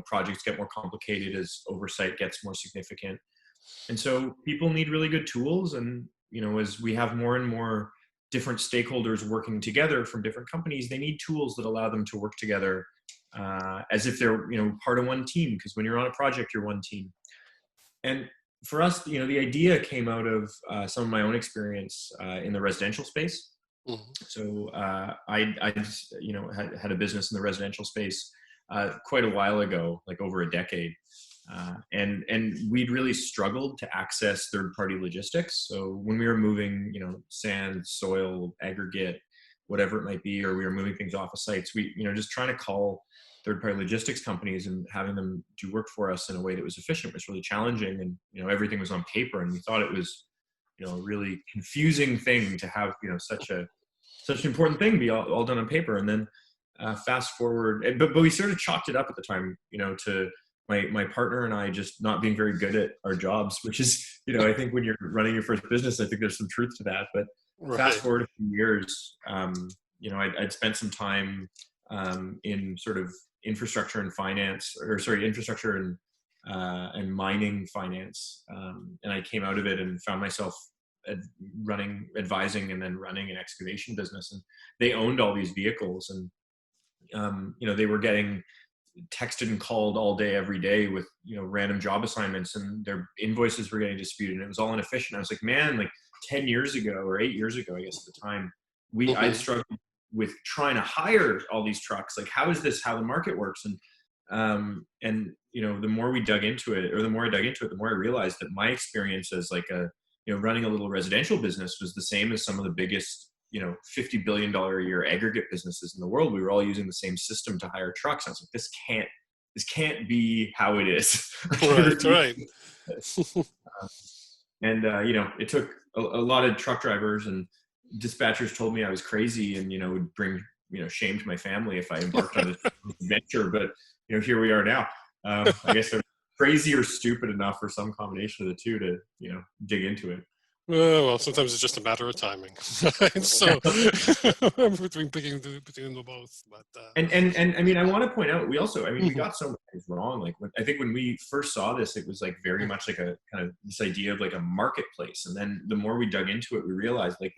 [SPEAKER 5] projects get more complicated, as oversight gets more significant. And so people need really good tools. And, as we have more and more different stakeholders working together from different companies, they need tools that allow them to work together as if they're, part of one team. Because when you're on a project, you're one team. And for us, the idea came out of some of my own experience in the residential space. Mm-hmm. So I just, had a business in the residential space quite a while ago, like over a decade. And we'd really struggled to access third-party logistics. So when we were moving, sand, soil, aggregate, whatever it might be, or we were moving things off of sites, we, just trying to call third-party logistics companies and having them do work for us in a way that was efficient was really challenging. And, everything was on paper, and we thought it was, a really confusing thing to have, such an important thing be all done on paper. And then fast forward, but we sort of chalked it up at the time, to my partner and I just not being very good at our jobs, which is, I think when you're running your first business, I think there's some truth to that. But fast forward a few years, I'd spent some time in sort of infrastructure and finance, infrastructure and mining finance. And I came out of it and found myself advising and then running an excavation business. And they owned all these vehicles, and they were getting texted and called all day, every day with, random job assignments, and their invoices were getting disputed, and it was all inefficient. I was like, man, like 10 years ago or 8 years ago, I guess at the time, I'd struggled with trying to hire all these trucks. Like, how is this how the market works? And the more we dug into it, or the more I dug into it, the more I realized that my experience as like running a little residential business was the same as some of the biggest, $50 billion a year aggregate businesses in the world. We were all using the same system to hire trucks. I was like, this can't be how it is.
[SPEAKER 1] Right.
[SPEAKER 5] It took a lot of truck drivers and dispatchers told me I was crazy and, would bring, shame to my family if I embarked on this adventure. But, here we are now. I guess they're crazy or stupid enough, or some combination of the two, to, dig into it.
[SPEAKER 1] Well, sometimes it's just a matter of timing. So between the both. But
[SPEAKER 5] and I mean, I want to point out, we also, we got so many things wrong. Like, I think when we first saw this, it was like very much like a kind of this idea of like a marketplace. And then the more we dug into it, we realized like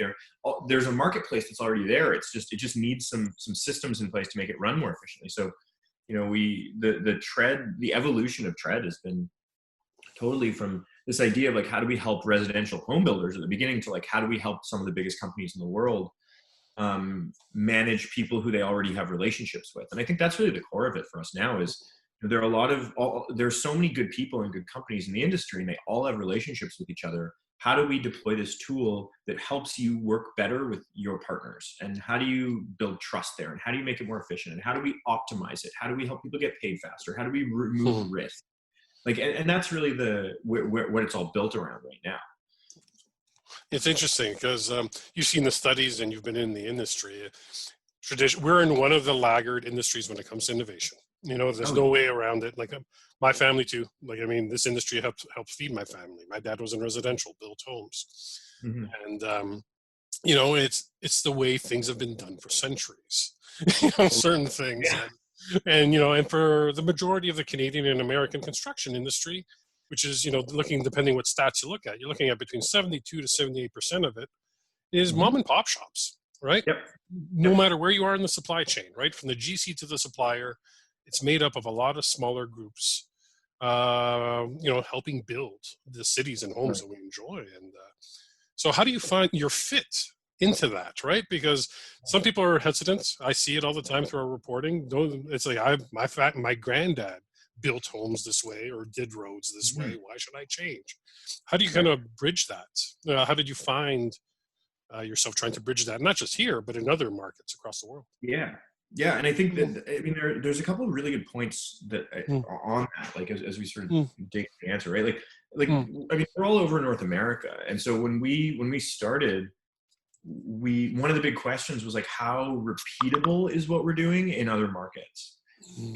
[SPEAKER 5] there's a marketplace that's already there. It just needs some systems in place to make it run more efficiently. So, the evolution of TRED has been totally from this idea of like, how do we help residential home builders at the beginning, to like, how do we help some of the biggest companies in the world manage people who they already have relationships with. And I think that's really the core of it for us now. Is there are there's so many good people and good companies in the industry, and they all have relationships with each other. How do we deploy this tool that helps you work better with your partners? And how do you build trust there? And how do you make it more efficient? And how do we optimize it? How do we help people get paid faster? How do we remove risk? Like, and that's really what it's all built around right now.
[SPEAKER 1] It's interesting because you've seen the studies and you've been in the industry. We're in one of the laggard industries when it comes to innovation. There's no way around it. Like my family too. Like, this industry helps feed my family. My dad was in residential, built homes, and it's the way things have been done for centuries. Certain things. Yeah. And for the majority of the Canadian and American construction industry, which is, depending what stats you look at, you're looking at between 72 to 78% of it is mom and pop shops, right?
[SPEAKER 5] Yep.
[SPEAKER 1] No matter where you are in the supply chain, right? From the GC to the supplier, it's made up of a lot of smaller groups, helping build the cities and homes that we enjoy. And so how do you find your fit into that, right? Because some people are hesitant. I see it all the time through our reporting. It's like my granddad built homes this way or did roads this
[SPEAKER 5] Mm-hmm.
[SPEAKER 1] way. Why should I change? How do you kind of bridge that? How did you find yourself trying to bridge that, not just here, but in other markets across the world?
[SPEAKER 5] Yeah, and I think that, I mean, there's a couple of really good points that on that, like as we sort of dig the answer, right? Like I mean, we're all over North America, and so when we started, one of the big questions was like, how repeatable is what we're doing in other markets?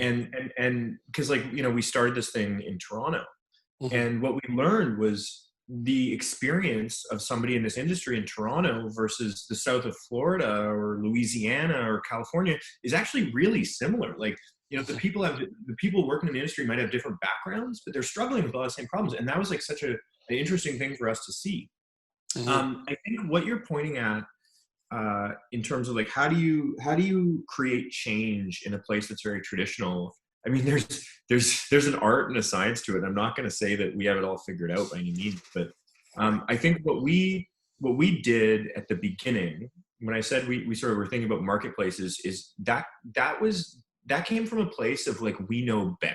[SPEAKER 5] And because, like, you know, we started this thing in Toronto, and what we learned was the experience of somebody in this industry in Toronto versus the south of Florida or Louisiana or California is actually really similar. Like, you know, the people working in the industry might have different backgrounds, but they're struggling with all the same problems. And that was like such an interesting thing for us to see. I think what you're pointing at in terms of like, how do you create change in a place that's very traditional? I mean, there's an art and a science to it. I'm not going to say that we have it all figured out by any means, but I think what we did at the beginning, when I said we sort of were thinking about marketplaces, is that came from a place of like, we know better,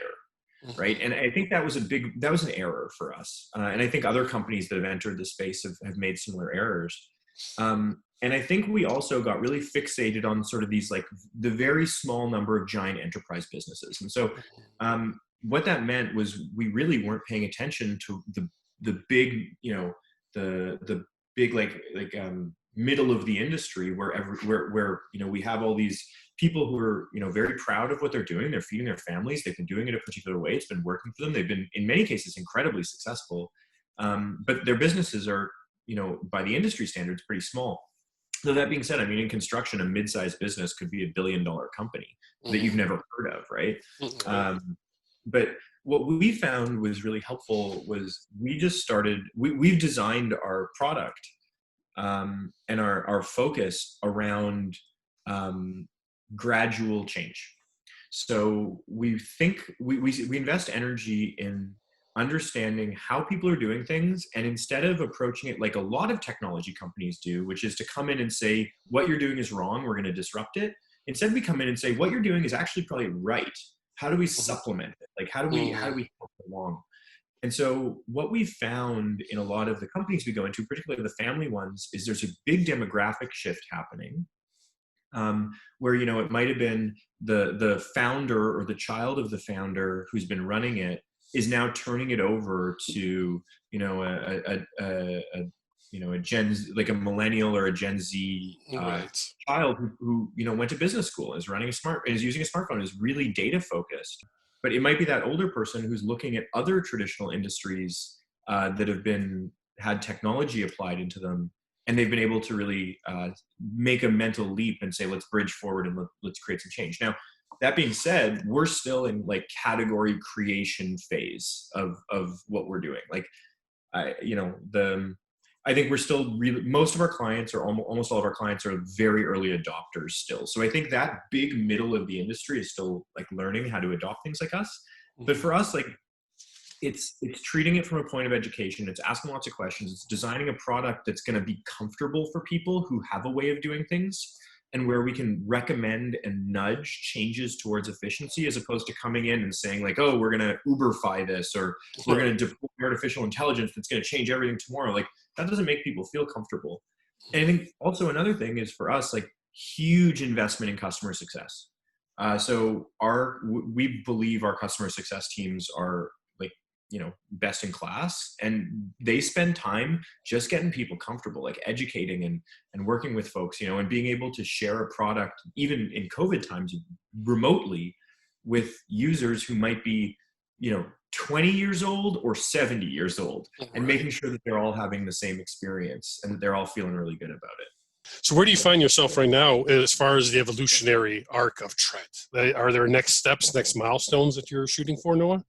[SPEAKER 5] right? And I think that was an error for us, and I think other companies that have entered the space have made similar errors. And I think we also got really fixated on sort of these, like, the very small number of giant enterprise businesses. And so what that meant was we really weren't paying attention to the big, you know, the big, like middle of the industry where, you know, we have all these people who are, you know, very proud of what they're doing. They're feeding their families. They've been doing it a particular way. It's been working for them. They've been, in many cases, incredibly successful. But their businesses are, you know, by the industry standards, pretty small. So that being said, I mean, in construction, a mid-sized business could be $1 billion company that you've never heard of, right? But what we found was really helpful was we just started, we've designed our product and our focus around gradual change. So we think, we invest energy in understanding how people are doing things, and instead of approaching it like a lot of technology companies do, which is to come in and say, what you're doing is wrong, we're going to disrupt it. Instead, we come in and say, what you're doing is actually probably right. How do we supplement it? Like, how do we help along? And so what we found in a lot of the companies we go into, particularly the family ones, is there's a big demographic shift happening, where, you know, it might have been the founder or the child of the founder who's been running it is now turning it over to, you know, a Gen Z, like a millennial or a Gen Z child who, you know, went to business school, is using a smartphone, is really data focused. But it might be that older person who's looking at other traditional industries that have had technology applied into them, and they've been able to really make a mental leap and say, let's bridge forward and let's create some change. Now, that being said, we're still in like category creation phase of what we're doing. Like, I think we're still really, most of our clients, or almost all of our clients, are very early adopters still. So I think that big middle of the industry is still like learning how to adopt things like us. But for us, like, it's treating it from a point of education. It's asking lots of questions. It's designing a product that's going to be comfortable for people who have a way of doing things, and where we can recommend and nudge changes towards efficiency, as opposed to coming in and saying like, oh, we're going to Uberify this, or we're going to deploy artificial intelligence that's going to change everything tomorrow. Like, that doesn't make people feel comfortable. And I think also another thing is, for us, like, huge investment in customer success. So we believe our customer success teams are, like, you know, best in class, and they spend time just getting people comfortable, like educating and working with folks, you know, and being able to share a product, even in COVID times, remotely, with users who might be, you know, 20 years old or 70 years old, and making sure that they're all having the same experience and that they're all feeling really good about it.
[SPEAKER 1] So where do you find yourself right now as far as the evolutionary arc of Trent? Are there next steps, next milestones that you're shooting for, Noah?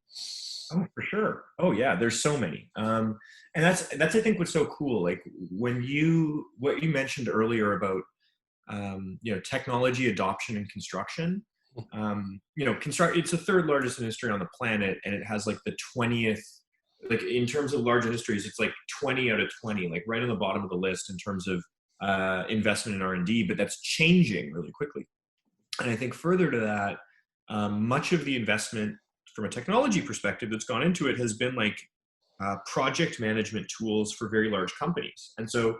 [SPEAKER 5] Oh, for sure. Oh yeah, there's so many. And that's I think what's so cool. Like, what you mentioned earlier about you know, technology adoption in construction. You know, it's the third largest industry on the planet, and it has like the 20th, like, in terms of large industries, it's like 20 out of 20, like right on the bottom of the list in terms of investment in R&D. But that's changing really quickly. And I think further to that, much of the investment from a technology perspective that's gone into it has been like project management tools for very large companies. And so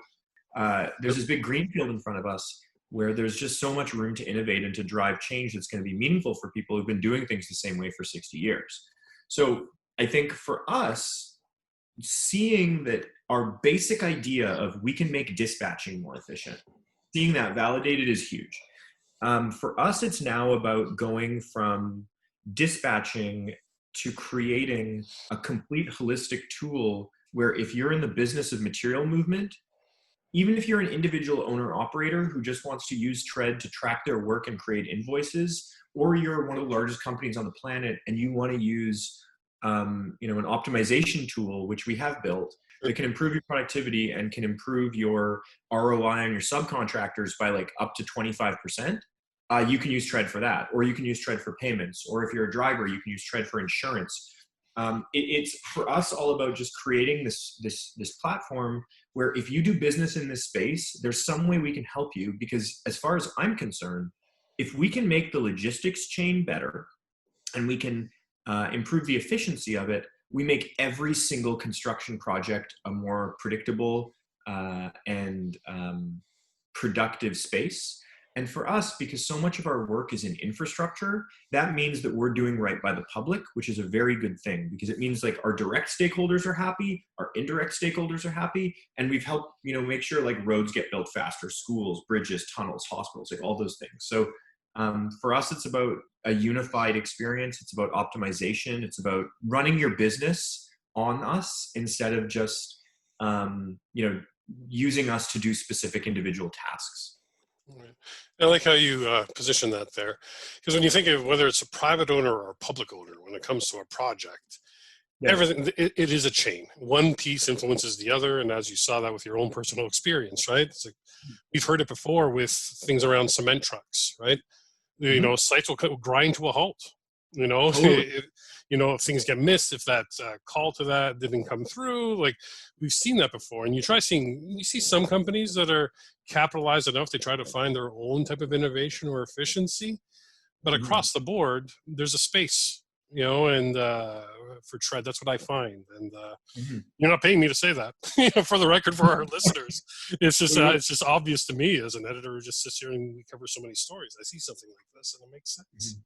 [SPEAKER 5] there's this big greenfield in front of us where there's just so much room to innovate and to drive change that's going to be meaningful for people who've been doing things the same way for 60 years. So I think for us, seeing that our basic idea of we can make dispatching more efficient, seeing that validated is huge. For us, it's now about going from dispatching to creating a complete holistic tool where if you're in the business of material movement, even if you're an individual owner operator who just wants to use Tread to track their work and create invoices, or you're one of the largest companies on the planet and you want to use an optimization tool, which we have built, that can improve your productivity and can improve your ROI on your subcontractors by like up to 25%, you can use Tread for that, or you can use Tread for payments, or if you're a driver, you can use Tread for insurance. It's for us all about just creating this platform where if you do business in this space, there's some way we can help you, because as far as I'm concerned, if we can make the logistics chain better and we can improve the efficiency of it, we make every single construction project a more predictable and productive space. And for us, because so much of our work is in infrastructure, that means that we're doing right by the public, which is a very good thing, because it means like our direct stakeholders are happy, our indirect stakeholders are happy, and we've helped, make sure like roads get built faster, schools, bridges, tunnels, hospitals, like all those things. So for us, it's about a unified experience. It's about optimization. It's about running your business on us instead of just, using us to do specific individual tasks.
[SPEAKER 1] Right. I like how you position that there, because when you think of whether it's a private owner or a public owner, when it comes to a project, everything, it is a chain. One piece influences the other, and as you saw that with your own personal experience, right? It's like we've heard it before with things around cement trucks, right? Sites will grind to a halt.
[SPEAKER 5] Totally.
[SPEAKER 1] If things get missed, if that call to that didn't come through, like we've seen that before. And you see some companies that are capitalized enough, they try to find their own type of innovation or efficiency, but across the board, there's a space, and for Tread, that's what I find. And you're not paying me to say that, for the record, for our listeners. It's just it's just obvious to me as an editor who just sits here and we cover so many stories. I see something like this and it makes sense.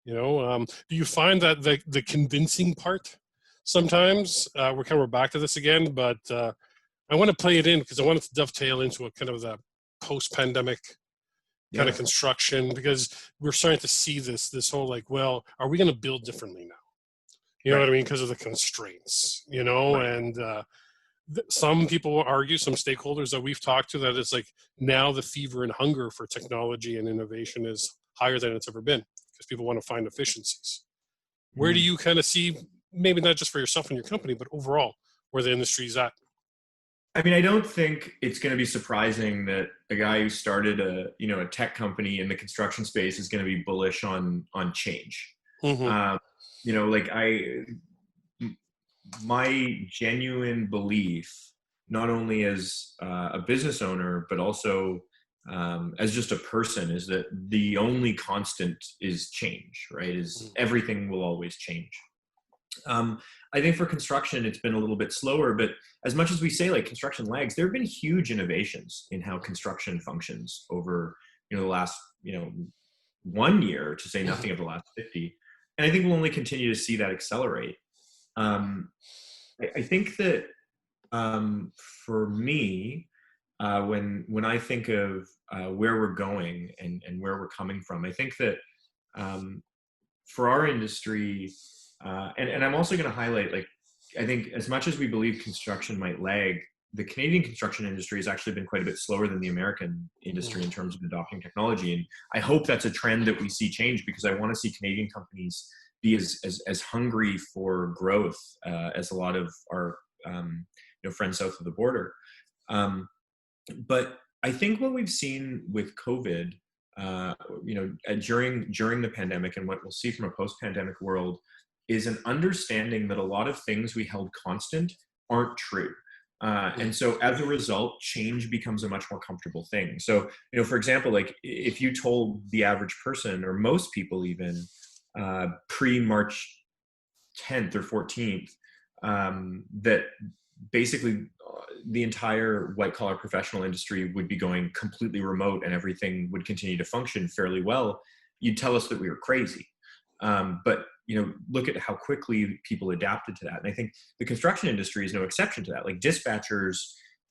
[SPEAKER 1] Do you find that the convincing part sometimes, we're back to this again, but I want to play it in because I want it to dovetail into a kind of the post-pandemic kind of construction, because we're starting to see this whole like, well, are we going to build differently now? You know what I mean? Because of the constraints, and some people will argue, some stakeholders that we've talked to, that it's like now the fever and hunger for technology and innovation is higher than it's ever been, because people want to find efficiencies. Where do you kind of see, maybe not just for yourself and your company, but overall, where the industry is at?
[SPEAKER 5] I mean, I don't think it's going to be surprising that a guy who started a tech company in the construction space is going to be bullish on change. My genuine belief, not only as a business owner, but also as just a person, is that the only constant is change, right? Everything will always change. I think for construction, it's been a little bit slower, but as much as we say like construction lags, there have been huge innovations in how construction functions over, the last, 1 year, to say nothing of the last 50. And I think we'll only continue to see that accelerate. I think that for me, when I think of where we're going and where we're coming from, I think that for our industry, and I'm also going to highlight, like, I think as much as we believe construction might lag, the Canadian construction industry has actually been quite a bit slower than the American industry in terms of adopting technology. And I hope that's a trend that we see change, because I want to see Canadian companies be as hungry for growth as a lot of our friends south of the border. But I think what we've seen with COVID, during the pandemic, and what we'll see from a post-pandemic world, is an understanding that a lot of things we held constant aren't true. And so as a result, change becomes a much more comfortable thing. So, for example, like if you told the average person, or most people even, pre-March 10th or 14th, that basically the entire white collar professional industry would be going completely remote and everything would continue to function fairly well, you'd tell us that we were crazy. But look at how quickly people adapted to that. And I think the construction industry is no exception to that. Like dispatchers,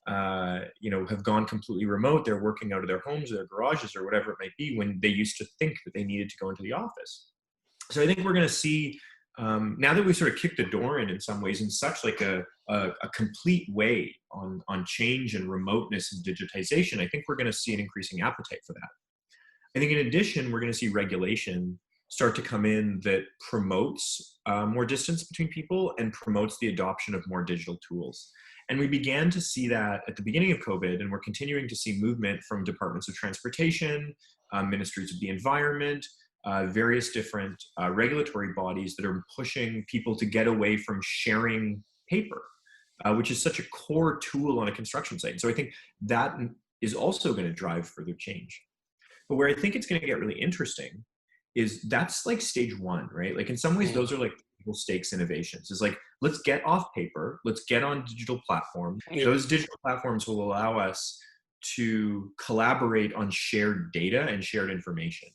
[SPEAKER 5] have gone completely remote. They're working out of their homes or their garages or whatever it might be, when they used to think that they needed to go into the office. So I think we're going to see, now that we've sort of kicked the door in some ways, in such like a complete way on change and remoteness and digitization, I think we're going to see an increasing appetite for that. I think in addition, we're going to see regulation start to come in that promotes more distance between people and promotes the adoption of more digital tools. And we began to see that at the beginning of COVID, and we're continuing to see movement from departments of transportation, ministries of the environment, various different regulatory bodies that are pushing people to get away from sharing paper, which is such a core tool on a construction site. And so I think that is also going to drive further change. But where I think it's going to get really interesting is that's like stage one, right? Like in some ways, those are like table stakes innovations. It's like, let's get off paper, let's get on digital platforms.
[SPEAKER 1] Yeah.
[SPEAKER 5] Those digital platforms will allow us to collaborate on shared data and shared information.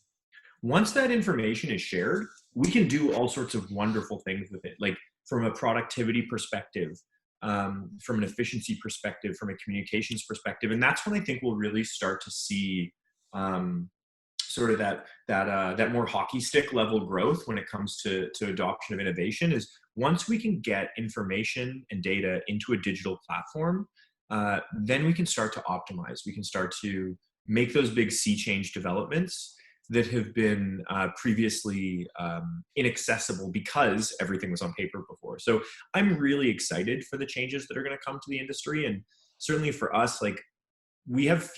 [SPEAKER 5] Once that information is shared, we can do all sorts of wonderful things with it, like from a productivity perspective, from an efficiency perspective, from a communications perspective. And that's when I think we'll really start to see sort of that more hockey stick level growth when it comes to adoption of innovation. Is once we can get information and data into a digital platform, then we can start to optimize. We can start to make those big sea change developments that have been previously inaccessible because everything was on paper before. So I'm really excited for the changes that are going to come to the industry. And certainly for us, like we have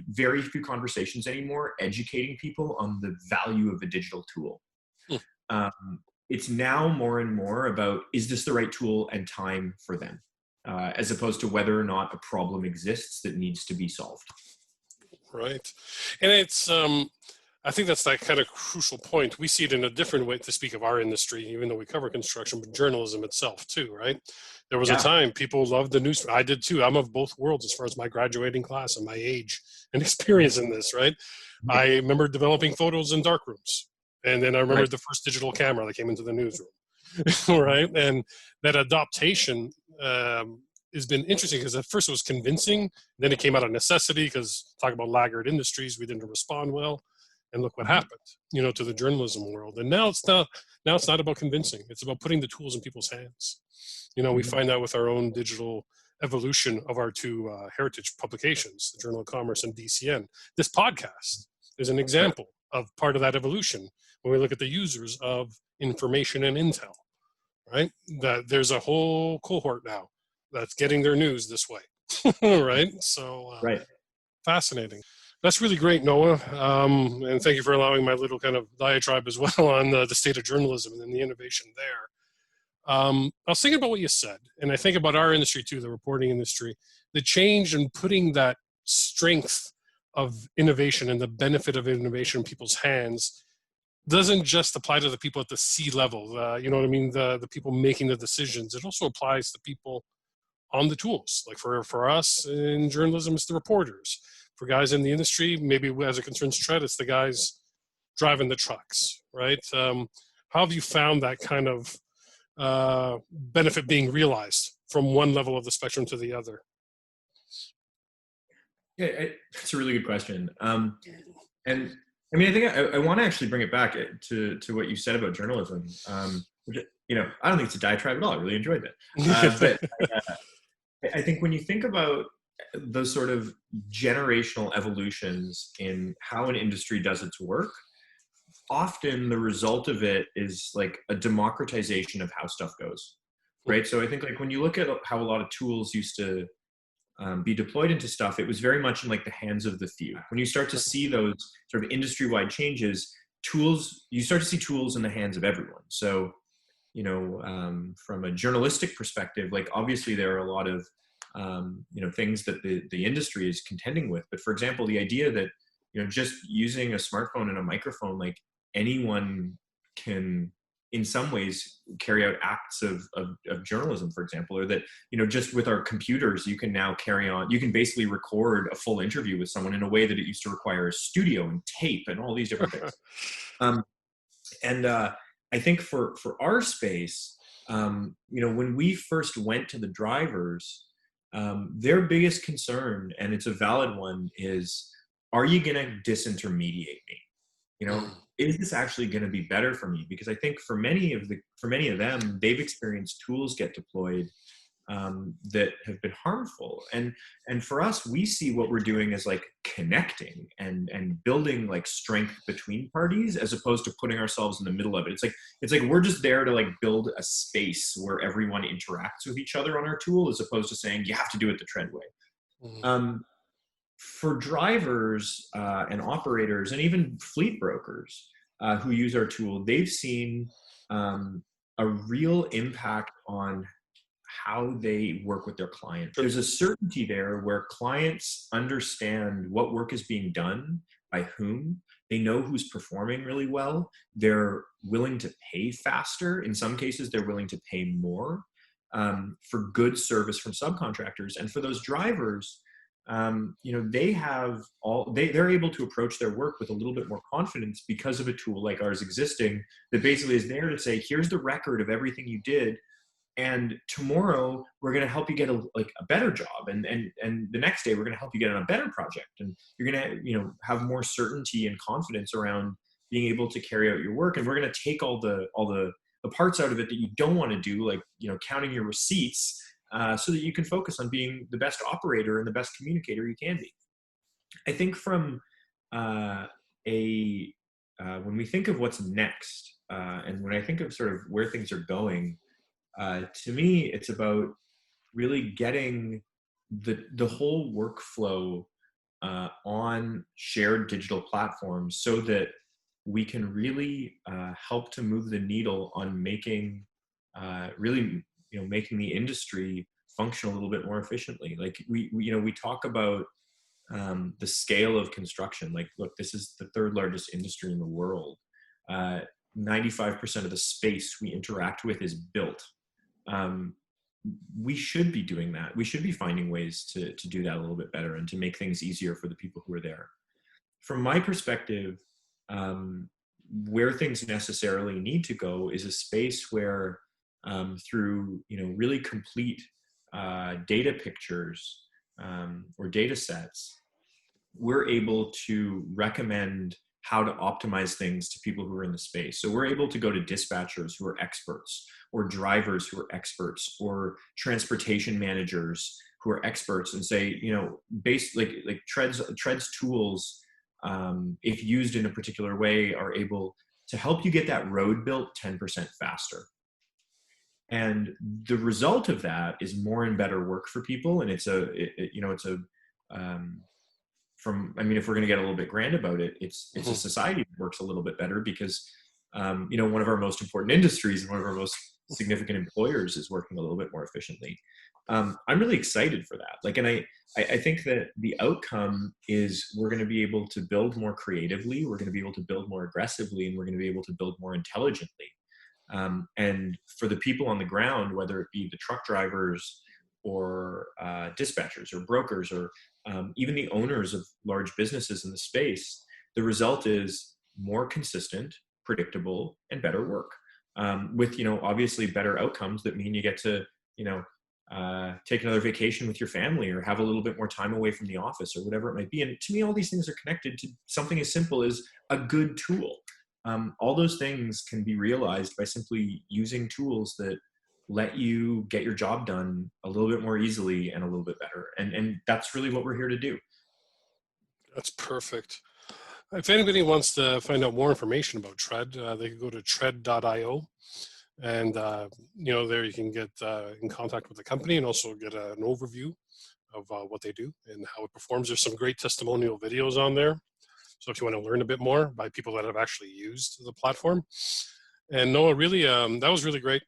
[SPEAKER 5] very few conversations anymore educating people on the value of a digital tool. It's now more and more about, is this the right tool and time for them, as opposed to whether or not a problem exists that needs to be solved.
[SPEAKER 1] Right. And it's, I think that's that kind of crucial point. We see it in a different way, to speak of our industry, even though we cover construction, but journalism itself too, right? There was a time people loved the news. I did too. I'm of both worlds as far as my graduating class and my age and experience in this, right? I remember developing photos in dark rooms. And then I remember the first digital camera that came into the newsroom, right? And that adaptation has been interesting because at first it was convincing. Then it came out of necessity because talk about laggard industries, we didn't respond well. And look what happened, to the journalism world. And now it's not about convincing. It's about putting the tools in people's hands. We find that with our own digital evolution of our two heritage publications, the Journal of Commerce and DCN. This podcast is an example of part of that evolution when we look at the users of information and intel, right? That there's a whole cohort now that's getting their news this way, right? So fascinating. That's really great, Noah. And thank you for allowing my little kind of diatribe as well on the state of journalism and the innovation there. I was thinking about what you said, and I think about our industry too, the reporting industry, the change in putting that strength of innovation and the benefit of innovation in people's hands doesn't just apply to the people at the C level, you know what I mean? The people making the decisions. It also applies to people on the tools. Like for us in journalism, it's the reporters. For guys in the industry, maybe as it concerns Tread, it's the guys driving the trucks, right? How have you found that kind of benefit being realized from one level of the spectrum to the other?
[SPEAKER 5] Yeah, it's a really good question. And I mean, I think I want to actually bring it back to what you said about journalism. Which, I don't think it's a diatribe at all. I really enjoyed it. But I think when you think about those sort of generational evolutions in how an industry does its work, often the result of it is like a democratization of how stuff goes, right? So I think like when you look at how a lot of tools used to be deployed into stuff, it was very much in like the hands of the few. When you start to see those sort of industry-wide changes, you start to see tools in the hands of everyone. So, from a journalistic perspective, like obviously there are a lot of things that the industry is contending with. But for example, the idea that, just using a smartphone and a microphone, like anyone can in some ways carry out acts of journalism, for example, or that, just with our computers, you can now you can basically record a full interview with someone in a way that it used to require a studio and tape and all these different things. I think for our space, when we first went to the drivers, their biggest concern, and it's a valid one, is, are you going to disintermediate me? Is this actually going to be better for me? Because I think for many of them, they've experienced tools get deployed that have been harmful. And for us, we see what we're doing as like connecting and building like strength between parties, as opposed to putting ourselves in the middle of it. It's like we're just there to like build a space where everyone interacts with each other on our tool, as opposed to saying you have to do it the Tread way. For drivers and operators and even fleet brokers who use our tool, they've seen a real impact on how they work with their clients. There's a certainty there where clients understand what work is being done by whom. They know who's performing really well. They're willing to pay faster. In some cases, they're willing to pay more for good service from subcontractors. And for those drivers, they're able to approach their work with a little bit more confidence because of a tool like ours existing that basically is there to say, here's the record of everything you did, and tomorrow we're going to help you get a better job, and the next day we're going to help you get on a better project, and you're going to have more certainty and confidence around being able to carry out your work. And we're going to take all the parts out of it that you don't want to do, like counting your receipts, so that you can focus on being the best operator and the best communicator you can be. I think from when we think of what's next, and when I think of sort of where things are going, to me, it's about really getting the whole workflow on shared digital platforms, so that we can really help to move the needle on making making the industry function a little bit more efficiently. Like we talk about the scale of construction. Like, look, this is the third largest industry in the world. 95% of the space we interact with is built. We should be doing that. We should be finding ways to do that a little bit better and to make things easier for the people who are there. From my perspective, where things necessarily need to go is a space where through really complete data pictures or data sets, we're able to recommend how to optimize things to people who are in the space. So we're able to go to dispatchers who are experts, or drivers who are experts, or transportation managers who are experts, and say, based like Tread's tools, if used in a particular way, are able to help you get that road built 10% faster. And the result of that is more and better work for people. And if we're going to get a little bit grand about it, it's a society that works a little bit better because, one of our most important industries and one of our most significant employers is working a little bit more efficiently. I'm really excited for that. And I think that the outcome is we're going to be able to build more creatively, we're going to be able to build more aggressively, and we're going to be able to build more intelligently. And for the people on the ground, whether it be the truck drivers or dispatchers or brokers or even the owners of large businesses in the space, the result is more consistent, predictable, and better work. With obviously better outcomes that mean you get to take another vacation with your family, or have a little bit more time away from the office, or whatever it might be. And to me, all these things are connected to something as simple as a good tool. All those things can be realized by simply using tools that let you get your job done a little bit more easily and a little bit better. And that's really what we're here to do. That's
[SPEAKER 1] perfect. If anybody wants to find out more information about Tread, they can go to tread.io. And, there you can get in contact with the company and also get an overview of what they do and how it performs. There's some great testimonial videos on there. So if you want to learn a bit more by people that have actually used the platform. And Noah, really, that was really great.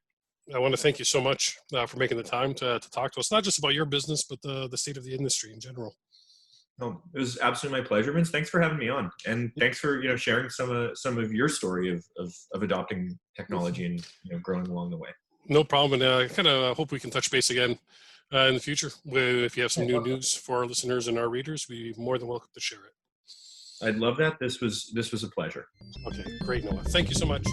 [SPEAKER 1] I want to thank you so much for making the time to talk to us, not just about your business, but the state of the industry in general.
[SPEAKER 5] Oh, it was absolutely my pleasure, Vince. Thanks for having me on, and thanks for sharing some of your story of adopting technology and growing along the way.
[SPEAKER 1] No problem, and I kind of hope we can touch base again in the future. If you have some new news for our listeners and our readers, we'd be more than welcome to share it.
[SPEAKER 5] I'd love that. This was a pleasure.
[SPEAKER 1] Okay, great, Noah. Thank you so much.